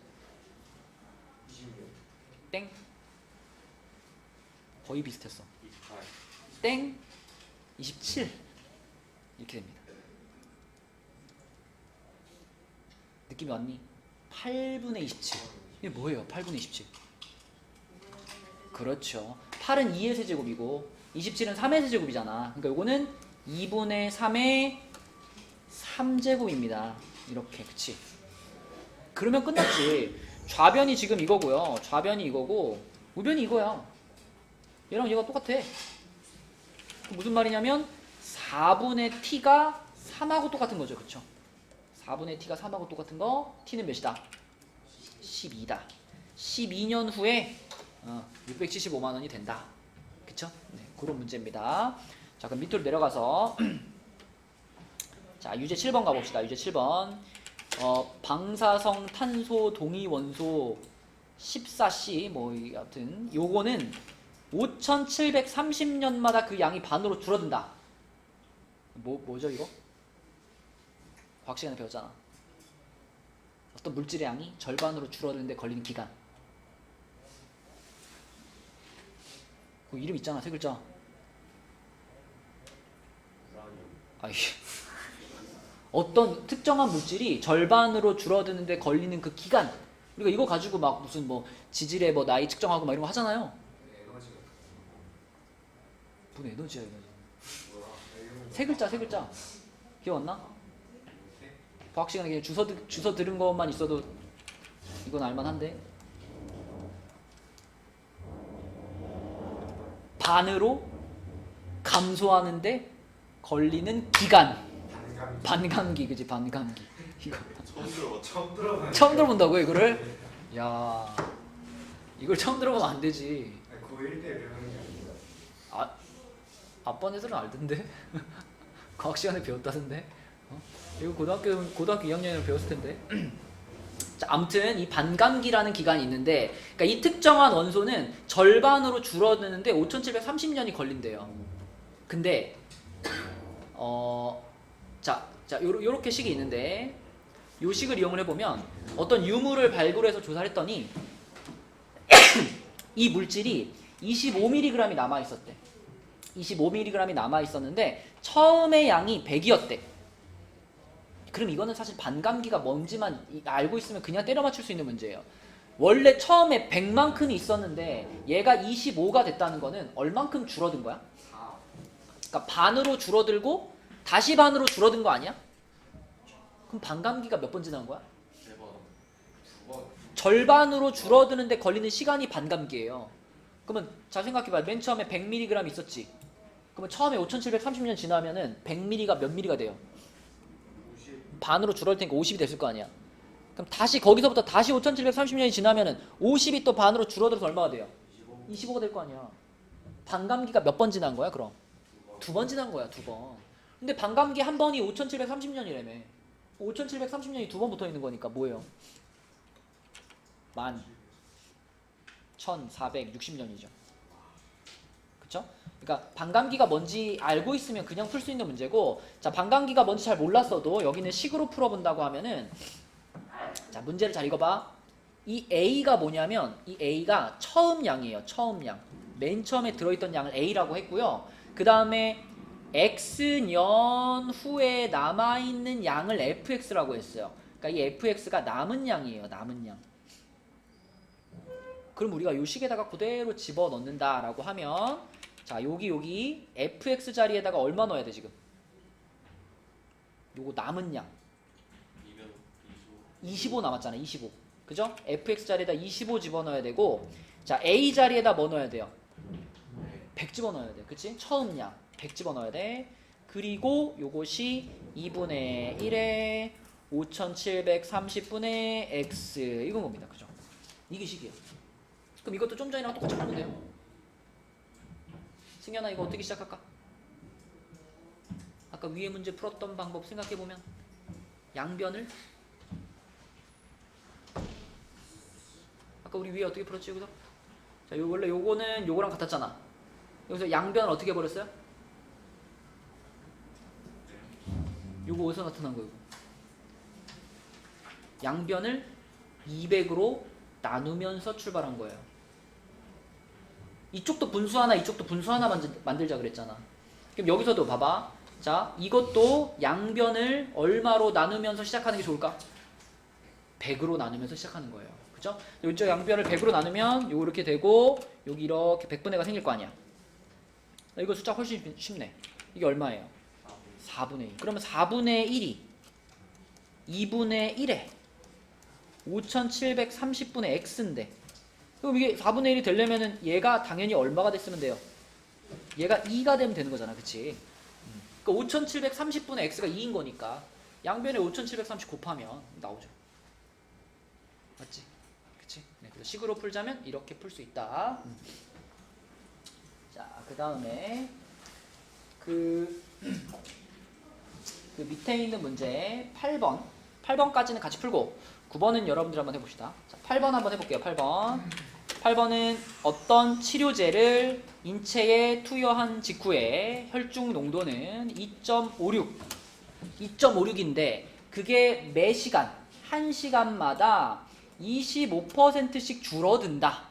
26. 땡. 거의 비슷했어. 28. 땡. 27. 이렇게 됩니다. 느낌이 왔니? 8분의 27. 이게 뭐예요? 8분의 27. 그렇죠. 8은 2의 세제곱이고 27은 3의 세제곱이잖아. 그러니까 요거는 2분의 3의 3제곱입니다. 이렇게, 그치? 그러면 끝났지. 좌변이 지금 이거고요. 좌변이 이거고 우변이 이거야. 얘랑 얘가 똑같아. 무슨 말이냐면 4분의 t가 3하고 똑같은 거죠. 그쵸? 4분의 t가 3하고 똑같은 거. t는 몇이다? 12다. 12년 후에 675만 원이 된다. 그쵸? 네, 그런 문제입니다. 자, 그럼 밑으로 내려가서 자, 유제 7번 가봅시다. 유제 7번. 방사성 탄소 동위 원소 14C 뭐 여하튼 요거는 5730년마다 그 양이 반으로 줄어든다. 뭐죠 이거? 과학 시간에 배웠잖아. 어떤 물질의 양이 절반으로 줄어드는데 걸리는 기간. 그 이름 있잖아, 세 글자. 아이, 어떤 특정한 물질이 절반으로 줄어드는데 걸리는 그 기간. 우리가 이거 가지고 막 무슨 뭐 지질의 뭐 나이 측정하고 막 이런 거 하잖아요. 에너지가 뭔 에너지야, 에너지. 뭐야? 세 글자, 세 글자. 기억 안 나? 과학 시간에 그냥 주워 들은 것만 있어도 이건 알만한데. 반으로 감소하는데 걸리는 기간. 반감기, 그지? 반감기. 이거 처음 들어봤죠? 처음 들어봐. 처음 들어본다고 이거를? 야, 이걸 처음 들어보면 안 되지. 고1 때 배우는 게 아니라 아, 앞번에서는 알던데. 과학 시간에 배웠다던데. 이거 고등학교 2학년에 배웠을 텐데. 자, 아무튼 이 반감기라는 기간이 있는데, 그러니까 이 특정한 원소는 절반으로 줄어드는데 5,730년이 걸린대요. 근데 요렇게 식이 있는데, 요 식을 이용을 해보면 어떤 유물을 발굴해서 조사를 했더니 이 물질이 25mg이 남아있었대. 25mg이 남아있었는데 처음의 양이 100이었대. 그럼 이거는 사실 반감기가 뭔지만 알고 있으면 그냥 때려 맞출 수 있는 문제예요. 원래 처음에 100만큼이 있었는데 얘가 25가 됐다는 거는 얼만큼 줄어든 거야? 4. 그러니까 반으로 줄어들고 다시 반으로 줄어든 거 아니야? 그럼 반감기가 몇 번 지난 거야? 3번. 2번. 절반으로 줄어드는데 걸리는 시간이 반감기예요. 그러면 잘 생각해봐. 맨 처음에 100mg 있었지. 그러면 처음에 5,730년 지나면은 100mg가 몇 mg가 돼요? 50. 반으로 줄어들 테니까 50이 됐을 거 아니야. 그럼 다시 거기서부터 다시 5,730년이 지나면은 50이 또 반으로 줄어들어서 얼마가 돼요? 25. 25가 될 거 아니야. 반감기가 몇 번 지난 거야 그럼? 2번 지난 거야 2번. 근데 반감기 한 번이 5,730년이라며. 5,730년이 2번 붙어 있는 거니까 뭐예요? 11,460년이죠. 그쵸? 그러니까 반감기가 뭔지 알고 있으면 그냥 풀 수 있는 문제고, 자, 반감기가 뭔지 잘 몰랐어도 여기는 식으로 풀어본다고 하면은, 자, 문제를 잘 읽어봐. 이 A가 뭐냐면 이 A가 처음 양이에요. 처음 양. 맨 처음에 들어있던 양을 A라고 했고요. 그 다음에 X년 후에 남아있는 양을 FX라고 했어요. 그러니까 이 FX가 남은 양이에요. 남은 양. 그럼 우리가 이 식에다가 그대로 집어넣는다라고 하면, 자, 여기 FX 자리에다가 얼마 넣어야 돼 지금? 요거 남은 양 25 남았잖아. 25. 그죠? FX 자리에다 25 집어넣어야 되고, 자, A 자리에다 뭐 넣어야 돼요? 100 집어넣어야 돼. 그치? 처음 양 100 집어넣어야 돼. 그리고 요것이 2분의 1에 5730분의 x 이건 겁니다. 그죠? 이게 식이에요. 그럼 이것도 좀 전이랑 똑같이 풀면 돼요. 승현아, 이거 어떻게 시작할까? 아까 위에 문제 풀었던 방법 생각해보면 양변을, 아까 우리 위에 어떻게 풀었지 여기서? 자, 원래 요거는 요거랑 같았잖아. 여기서 양변을 어떻게 해버렸어요? 요거 어디서 나타난 거예요? 양변을 200으로 나누면서 출발한 거예요. 이쪽도 분수 하나, 이쪽도 분수 하나 만들자 그랬잖아. 그럼 여기서도 봐봐. 자, 이것도 양변을 얼마로 나누면서 시작하는 게 좋을까? 100으로 나누면서 시작하는 거예요. 그죠? 이쪽 양변을 100으로 나누면 요거 이렇게 되고, 여기 이렇게 100분의 1가 생길 거 아니야. 이거 숫자 훨씬 쉽네. 이게 얼마예요? 4분의 1. 그러면 4분의 1이 2분의 1에 5730분의 x인데, 그럼 이게 4분의 1이 되려면은 얘가 당연히 얼마가 됐으면 돼요? 얘가 2가 되면 되는 거잖아. 그치? 그러니까 5730분의 x가 2인 거니까 양변에 5730 곱하면 나오죠. 맞지? 그치? 네, 그래서 식으로 풀자면 이렇게 풀 수 있다. 자, 그 다음에 그 밑에 있는 문제 8번까지는 같이 풀고 9번은 여러분들 한번 해봅시다. 자, 8번 한번 해볼게요. 8번은 어떤 치료제를 인체에 투여한 직후에 혈중 농도는 2.56인데 그게 매 시간 1시간마다 25%씩 줄어든다.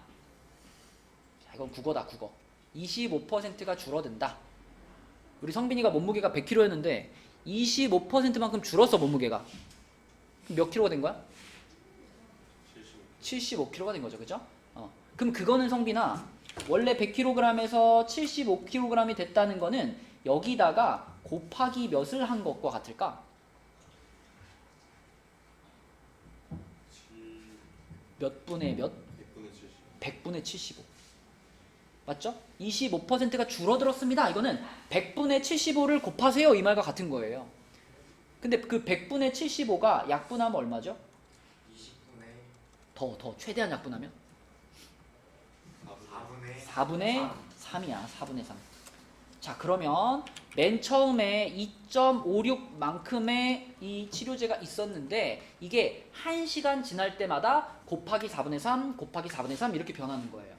자, 이건 국어다. 국어. 25%가 줄어든다. 우리 성빈이가 몸무게가 100kg였는데 25%만큼 줄었어. 몸무게가. 그럼 몇 킬로가 된 거야? 75kg가 된 거죠. 그죠? 그럼 그거는 성빈아, 원래 100kg에서 75kg이 됐다는 거는 여기다가 곱하기 몇을 한 것과 같을까? 몇 분의 몇? 100분의 75. 맞죠? 25%가 줄어들었습니다. 이거는 100분의 75를 곱하세요. 이 말과 같은 거예요. 근데 그 100분의 75가 약분하면 얼마죠? 20분의 더 최대한 약분하면? 4분의 4분의 3이야. 4분의 3. 자, 그러면 맨 처음에 2.56만큼의 이 치료제가 있었는데 이게 1시간 지날 때마다 곱하기 4분의 3 곱하기 4분의 3 이렇게 변하는 거예요.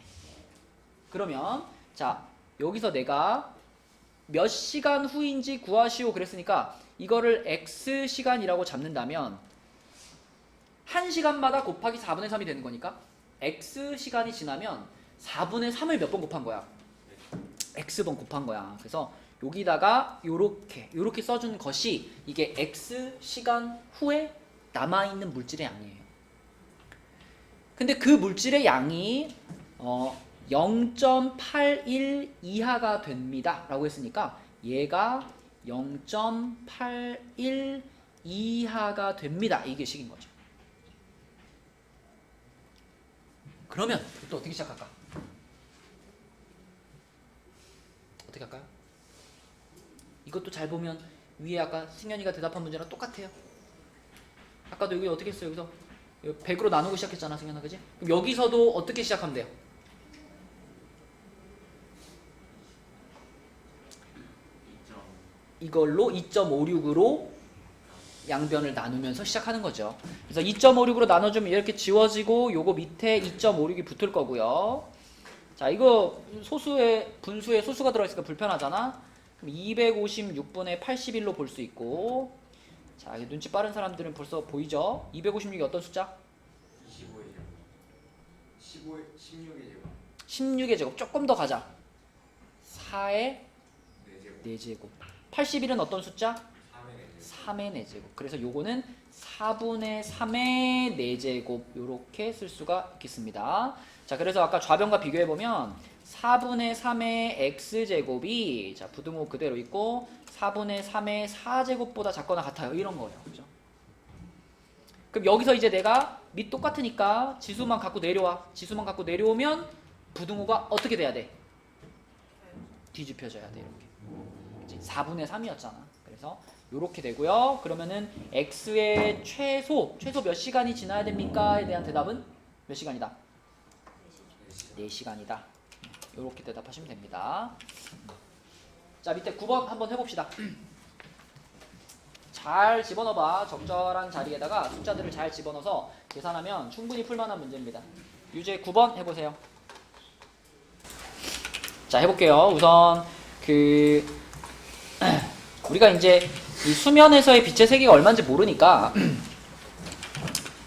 그러면 자, 여기서 내가 몇 시간 후인지 구하시오 그랬으니까 이거를 X시간이라고 잡는다면 1시간마다 곱하기 4분의 3이 되는 거니까 X시간이 지나면 4분의 3을 몇 번 곱한 거야? X번 곱한 거야. 그래서 여기다가 요렇게 써준 것이 이게 X시간 후에 남아있는 물질의 양이에요. 근데 그 물질의 양이 0.81 이하가 됩니다 라고 했으니까 얘가 0.81 이하가 됩니다 이게 식인 거죠. 그러면 또 어떻게 시작할까? 어떻게 할까요? 이것도 잘 보면 위에 아까 승현이가 대답한 문제랑 똑같아요. 아까도 여기 어떻게 했어요? 여기서 100으로 나누고 시작했잖아 승현아, 그지? 그럼 여기서도 어떻게 시작하면 돼요? 이걸로 2.56으로 양변을 나누면서 시작하는 거죠. 그래서 2.56으로 나눠주면 이렇게 지워지고 요거 밑에 2.56이 붙을 거고요. 자, 이거 소수의 분수에 소수가 들어있으니까 불편하잖아. 그럼 256분의 81로 볼 수 있고, 자, 눈치 빠른 사람들은 벌써 보이죠? 256이 어떤 숫자? 25의 제곱. 16의 제곱. 16의 제곱. 조금 더 가자. 4의 4제곱. 81은 어떤 숫자? 3의 4제곱. 그래서 요거는 4분의 3의 4제곱 요렇게 쓸 수가 있겠습니다. 자, 그래서 아까 좌변과 비교해보면 4분의 3의 x제곱이 자 부등호 그대로 있고 4분의 3의 4제곱보다 작거나 같아요. 이런 거예요. 그죠? 그럼 여기서 이제 내가 밑 똑같으니까 지수만 갖고 내려와. 지수만 갖고 내려오면 부등호가 어떻게 돼야 돼? 뒤집혀져야 돼. 이렇게. 4분의 3이었잖아. 그래서 이렇게 되고요. 그러면은 x의 최소 몇 시간이 지나야 됩니까?에 대한 대답은 몇 시간이다? 4시간이다. 이렇게 대답하시면 됩니다. 자, 밑에 9번 한번 해봅시다. 잘 집어넣어봐. 적절한 자리에다가 숫자들을 잘 집어넣어서 계산하면 충분히 풀만한 문제입니다. 유제 9번 해보세요. 자, 해볼게요. 우선 우리가 이제 이 수면에서의 빛의 세기가 얼마인지 모르니까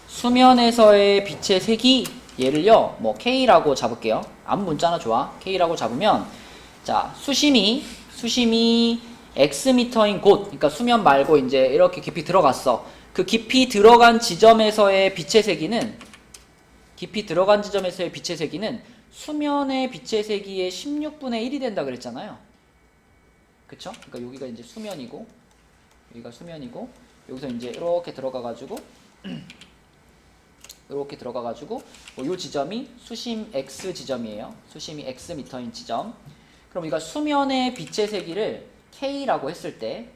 수면에서의 빛의 세기 얘를요 뭐 K라고 잡을게요. 아무 문자나 좋아. K라고 잡으면 자 수심이 X미터인 곳, 그러니까 수면 말고 이제 이렇게 깊이 들어갔어. 그 깊이 들어간 지점에서의 빛의 세기는 수면의 빛의 세기의 16분의 1이 된다 그랬잖아요. 그쵸? 그러니까 여기가 이제 수면이고 여기가 수면이고 여기서 이제 이렇게 들어가가지고 이렇게 들어가가지고 요 지점이 수심 X 지점이에요. 수심이 X 미터인 지점. 그럼 우리가 수면의 빛의 세기를 K라고 했을 때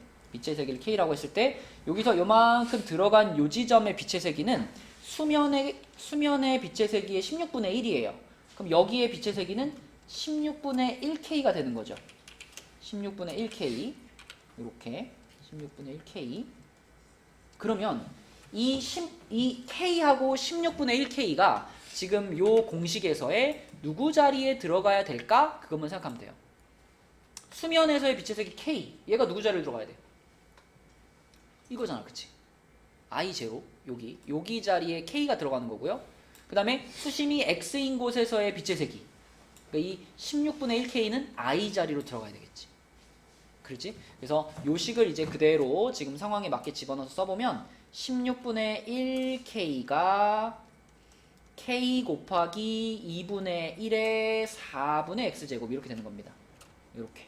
여기서 요만큼 들어간 요 지점의 빛의 세기는 수면의 빛의 세기의 16분의 1이에요. 그럼 여기에 빛의 세기는 16분의 1K가 되는 거죠. 16분의 1K 이렇게 16분의 1K. 그러면 이 K하고 16분의 1K가 지금 요 공식에서의 누구 자리에 들어가야 될까? 그것만 생각하면 돼요. 수면에서의 빛의 세기 K, 얘가 누구 자리에 들어가야 돼? 이거잖아, 그치? I0, 여기 자리에 K가 들어가는 거고요. 그 다음에 수심이 X인 곳에서의 빛의 세기, 그러니까 이 16분의 1K는 I 자리로 들어가야 되겠지. 그렇지? 그래서 요 식을 이제 그대로 지금 상황에 맞게 집어넣어서 써보면 16분의 1K가 K 곱하기 2분의 1의 4분의 X제곱 이렇게 되는 겁니다. 이렇게.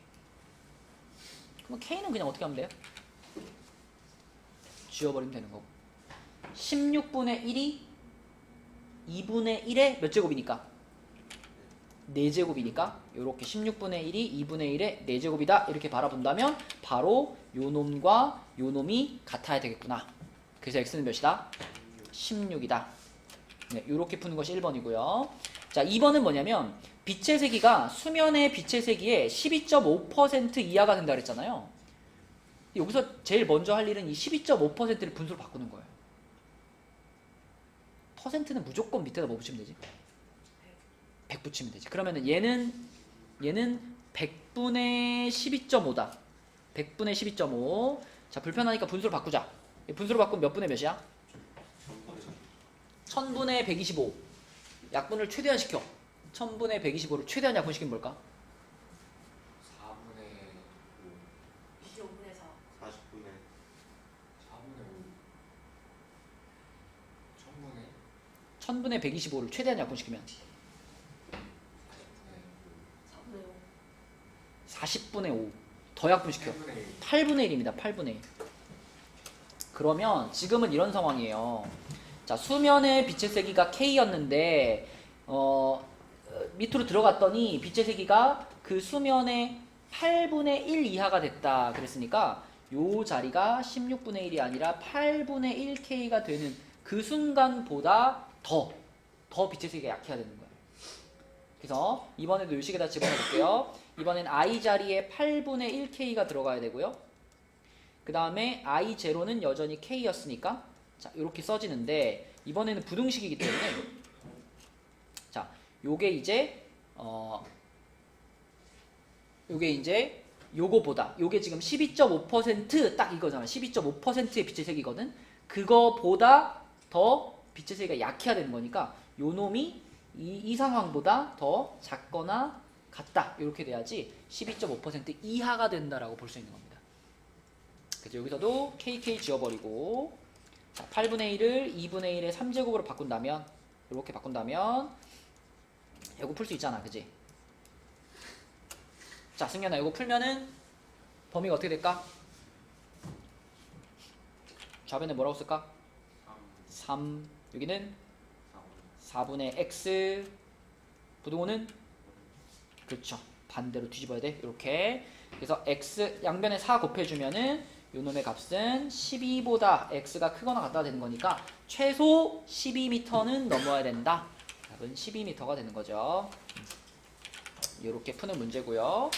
그럼 K는 그냥 어떻게 하면 돼요? 지워버리면 되는 거고. 16분의 1이 2분의 1의 몇 제곱이니까? 4제곱이니까 이렇게 16분의 1이 2분의 1의 4제곱이다 이렇게 바라본다면 바로 요 놈과 요 놈이 같아야 되겠구나. 그래서 x는 몇이다? 16이다. 네, 이렇게 푸는 것이 1번이고요. 자, 2번은 뭐냐면 빛의 세기가 수면의 빛의 세기의 12.5% 이하가 된다 그랬잖아요. 여기서 제일 먼저 할 일은 이 12.5%를 분수로 바꾸는 거예요. 퍼센트는 무조건 밑에다 뭐 붙이면 되지? 100 붙이면 되지. 그러면은 얘는 100분의 12.5다. 100분의 12.5. 자, 불편하니까 분수로 바꾸자. 분수로 바꾸면 몇 분의 몇이야? 1000분의 125. 약분을 최대화시켜. 1000분의 125를 최대한 약분시키면 뭘까? 4분의 25분의 4. 40분에 4분의 5 1000분의 125를 최대한 약분시키면 4분의 5. 40분의 5. 더 약분시켜. 8분의 1입니다. 8분의 1. 그러면 지금은 이런 상황이에요. 자, 수면의 빛의 세기가 K였는데 밑으로 들어갔더니 빛의 세기가 그 수면의 8분의 1 이하가 됐다 그랬으니까 요 자리가 16분의 1이 아니라 8분의 1K가 되는 그 순간보다 더 빛의 세기가 약해야 되는 거예요. 그래서 이번에도 요 식에다 집어넣어 볼게요. 이번엔 I 자리에 8분의 1K가 들어가야 되고요. 그 다음에 I0는 여전히 K였으니까 자, 이렇게 써지는데 이번에는 부등식이기 때문에 자, 요게 이제 요거보다 요게 지금 12.5% 딱 이거잖아. 12.5%의 빛의 세기거든. 그거보다 더 빛의 세기가 약해야 되는 거니까 요 놈이 이 상황보다 더 작거나 같다. 이렇게 돼야지 12.5% 이하가 된다라고 볼 수 있는 겁니다. 그래서 여기서도 KK 지워버리고 자, 8분의 1을 2분의 1의 3제곱으로 바꾼다면 이렇게 바꾼다면 이거 풀 수 있잖아. 그지? 자, 승현아 이거 풀면은 범위가 어떻게 될까? 좌변에 뭐라고 쓸까? 3 여기는 4분의 x 부등호는 그렇죠. 반대로 뒤집어야 돼. 이렇게 그래서 x 양변에 4 곱해주면은 요 놈의 값은 12보다 x가 크거나 같다 되는 거니까 최소 12m는 넘어야 된다. 답은 12m가 되는 거죠. 이렇게 푸는 문제고요.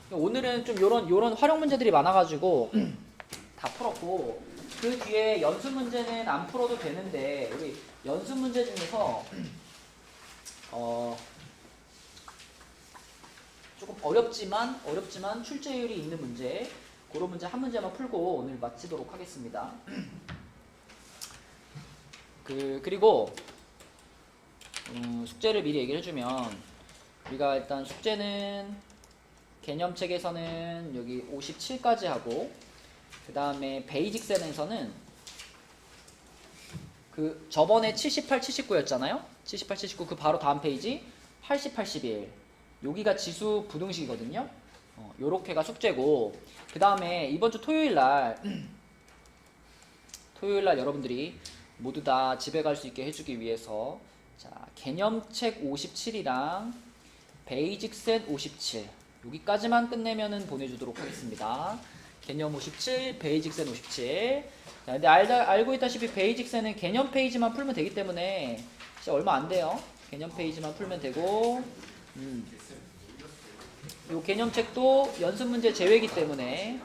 오늘은 좀 요런 활용 문제들이 많아가지고 다 풀었고 그 뒤에 연습 문제는 안 풀어도 되는데 우리 연습 문제 중에서 조금 어렵지만 출제율이 있는 문제 그런 문제 한 문제만 풀고 오늘 마치도록 하겠습니다. 그리고 숙제를 미리 얘기를 해주면 우리가 일단 숙제는 개념책에서는 여기 57까지 하고 그 다음에 베이직센에서는 그 저번에 78, 79였잖아요. 78, 79 그 바로 다음 페이지 80, 81 여기가 지수 부등식이거든요. 요렇게가 숙제고 그 다음에 이번 주 토요일날 여러분들이 모두 다 집에 갈 수 있게 해주기 위해서 자 개념책 57이랑 베이직센 57 여기까지만 끝내면은 보내주도록 하겠습니다. 개념 57, 베이직센 57. 자, 근데 알고 있다시피 베이직센은 개념 페이지만 풀면 되기 때문에 진짜 얼마 안 돼요. 개념 페이지만 풀면 되고, 요 개념책도 연습 문제 제외이기 때문에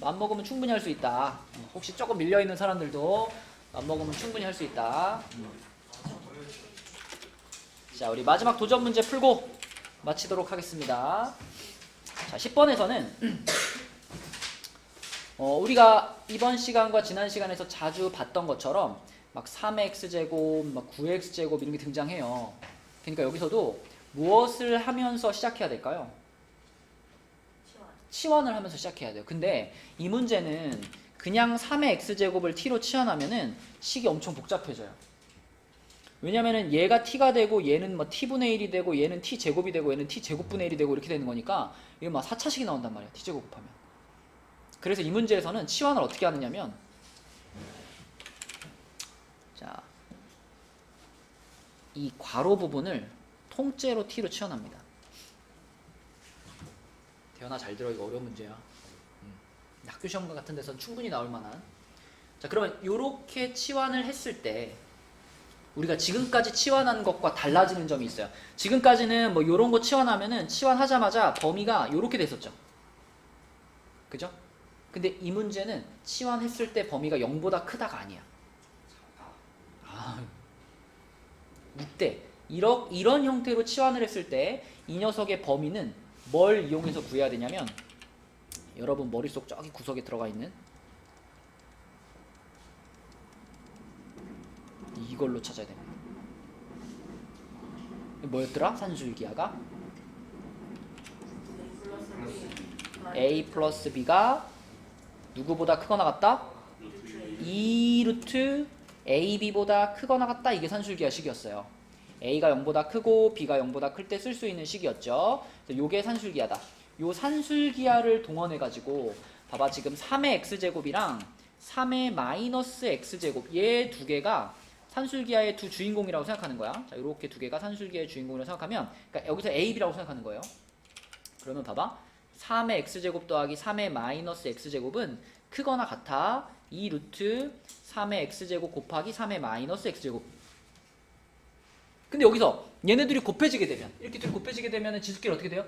맘먹으면 충분히 할 수 있다. 혹시 조금 밀려 있는 사람들도 맘먹으면 충분히 할 수 있다. 자, 우리 마지막 도전 문제 풀고 마치도록 하겠습니다. 자, 10번에서는 우리가 이번 시간과 지난 시간에서 자주 봤던 것처럼 막 3x제곱, 막 9x제곱 이런 게 등장해요. 그러니까 여기서도 무엇을 하면서 시작해야 될까요? 치환을 하면서 시작해야 돼요. 근데 이 문제는 그냥 3의 x제곱을 t로 치환하면은 식이 엄청 복잡해져요. 왜냐면은 얘가 t가 되고 얘는 뭐 t분의 1이 되고 얘는 t제곱이 되고 얘는 t제곱분의 1이 되고 이렇게 되는 거니까 이거 막 4차식이 나온단 말이야. t제곱 곱하면. 그래서 이 문제에서는 치환을 어떻게 하느냐면 자, 이 괄호 부분을 통째로 t로 치환합니다. 대현아 잘 들어. 이거 어려운 문제야. 학교 시험 같은 데서는 충분히 나올 만한. 자, 그러면 요렇게 치환을 했을 때 우리가 지금까지 치환한 것과 달라지는 점이 있어요. 지금까지는 뭐 요런 거 치환하면은 치환하자마자 범위가 요렇게 됐었죠. 그죠? 근데 이 문제는 치환했을 때 범위가 0보다 크다가 아니야. 이때 이런 형태로 치환을 했을 때 이 녀석의 범위는 뭘 이용해서 구해야 되냐면 여러분 머릿속 저기 구석에 들어가 있는 이걸로 찾아야 됩니다. 뭐였더라? 산술기하가 a 플러스 b가 누구보다 크거나 같다? 2루트 ab보다 크거나 같다. 이게 산술기하 식이었어요. a가 0보다 크고 b가 0보다 클 때 쓸 수 있는 식이었죠. 요게 산술기하다. 요 산술기하를 동원해가지고 봐봐, 지금 3의 x제곱이랑 3의 마이너스 x제곱 얘 두 개가 산술기하의 두 주인공이라고 생각하는 거야. 자, 요렇게 두 개가 산술기하의 주인공이라고 생각하면, 그러니까 여기서 a, b라고 생각하는 거예요. 그러면 봐봐, 3의 x제곱 더하기 3의 마이너스 x제곱은 크거나 같아 2루트 3의 x제곱 곱하기 3의 마이너스 x제곱. 근데 여기서 얘네들이 곱해지게 되면, 이렇게 둘이 곱해지게 되면 지수끼리 어떻게 돼요?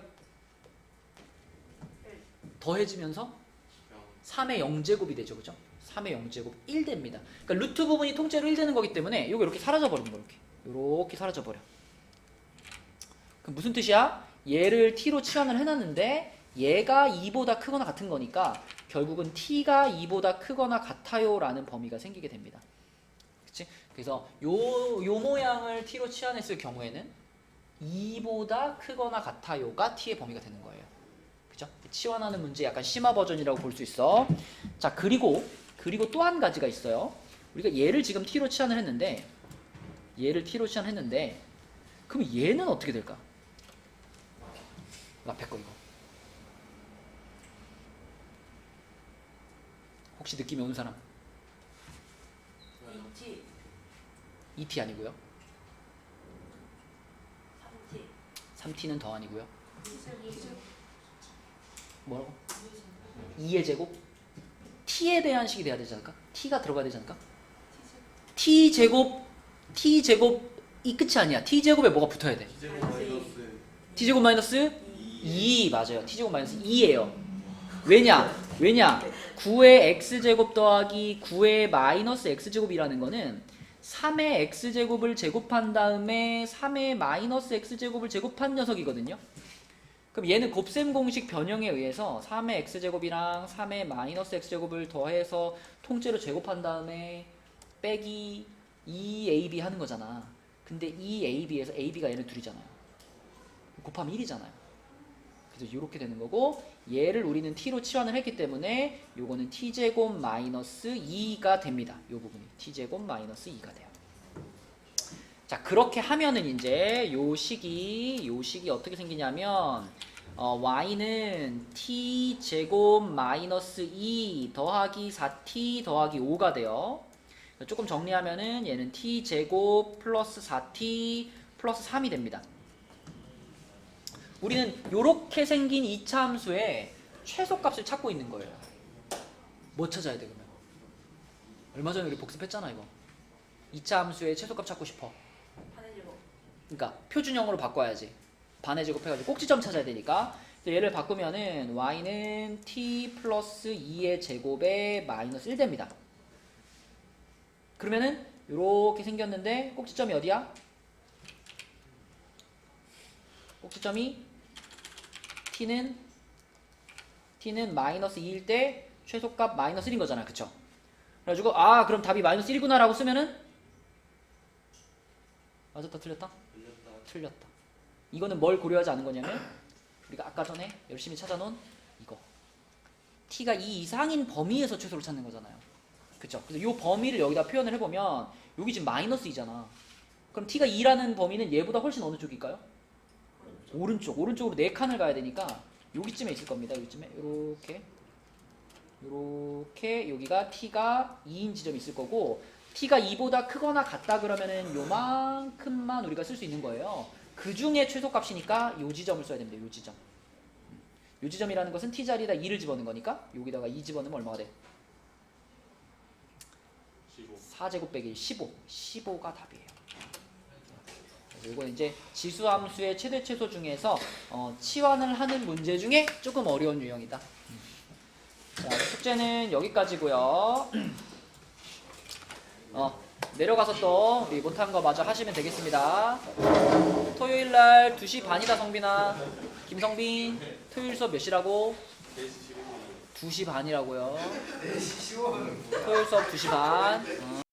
더해지면서 3의 0제곱이 되죠. 그죠? 3의 0제곱 1 됩니다. 그러니까 루트 부분이 통째로 1 되는 거기 때문에 이거 이렇게 사라져버리는 거예요. 이렇게 사라져버려. 그럼 무슨 뜻이야? 얘를 t로 치환을 해놨는데 얘가 2보다 크거나 같은 거니까 결국은 t가 2보다 크거나 같아요 라는 범위가 생기게 됩니다. 그치? 그래서 요 모양을 t로 치환했을 경우에는 2보다 크거나 같아요가 t의 범위가 되는 거예요. 그죠? 치환하는 문제 약간 심화 버전이라고 볼 수 있어. 자, 그리고 또 한 가지가 있어요. 우리가 얘를 지금 t로 치환을 했는데 그럼 얘는 어떻게 될까? 앞에 거 이거 혹시 느낌이 오는 사람? 2T 2t 아니고요. 3T 3t는 더 아니고요. 뭐라고? 2의 제곱? t에 대한 식이 돼야 되지 않을까? t가 들어가야 되지 않을까? t제곱 이 끝이 아니야. t제곱에 뭐가 붙어야 돼? T제곱 마이너스 t제곱 마이너스 2 맞아요. t제곱 마이너스 2예요. 왜냐? 9의 x제곱 더하기 9의 마이너스 x제곱이라는 거는 3의 x제곱을 제곱한 다음에 3의 마이너스 x제곱을 제곱한 녀석이거든요. 그럼 얘는 곱셈 공식 변형에 의해서 3의 x제곱이랑 3의 마이너스 x제곱을 더해서 통째로 제곱한 다음에 빼기 2ab 하는 거잖아. 근데 2ab에서 ab가 얘는 둘이잖아요. 곱하면 1이잖아요. 그래서 이렇게 되는 거고, 얘를 우리는 t로 치환을 했기 때문에 요거는 t제곱 마이너스 2가 됩니다. 요 부분이 t제곱 마이너스 2가 돼요. 자, 그렇게 하면은 이제 요 식이 어떻게 생기냐면 y는 t제곱 마이너스 2 더하기 4t 더하기 5가 돼요. 조금 정리하면은 얘는 t제곱 플러스 4t 플러스 3이 됩니다. 우리는 요렇게 생긴 2차 함수의 최소값을 찾고 있는 거예요. 뭐 찾아야 돼 그러면? 얼마 전에 우리 복습했잖아 이거. 2차 함수의 최소값 찾고 싶어. 반의 제곱 그러니까 표준형으로 바꿔야지. 반의 제곱 해가지고 꼭지점 찾아야 되니까. 얘를 바꾸면은 y는 t 플러스 2의 제곱에 마이너스 1 됩니다. 그러면은 요렇게 생겼는데 꼭지점이 어디야? 꼭지점이 t는 마이너스 2일 때 최소값 마이너스 1인 거잖아. 그쵸? 그래가지고 그럼 답이 마이너스 1구나 라고 쓰면은 맞았다 틀렸다? 틀렸다. 이거는 뭘 고려하지 않은 거냐면 우리가 아까 전에 열심히 찾아놓은 이거 t가 2 이상인 범위에서 최소를 찾는 거잖아요. 그쵸? 그래서 이 범위를 여기다 표현을 해보면 여기 지금 마이너스 2잖아. 그럼 t가 2라는 범위는 얘보다 훨씬 어느 쪽일까요? 오른쪽으로 4칸을 가야 되니까 여기쯤에 있을 겁니다. 여기쯤에 요렇게 여기가 t가 2인 지점이 있을 거고, t가 2보다 크거나 같다 그러면은 요만큼만 우리가 쓸 수 있는 거예요. 그 중에 최소값이니까 요 지점을 써야 됩니다. 요 지점. 요 지점이라는 것은 t 자리에다 2를 집어넣은 거니까 여기다가 2 집어넣으면 얼마가 돼? 4제곱 빼기 15. 15가 답이에요. 이건 이제 지수함수의 최대 최소 중에서 치환을 하는 문제 중에 조금 어려운 유형이다. 자, 숙제는 여기까지고요. 내려가서 또 우리 못한 거 마저 하시면 되겠습니다. 토요일날 2시 반이다. 성빈아, 김성빈, 토요일 수업 몇 시라고? 2시 반이라고요. 네, 10원. 토요일 수업 2시 반.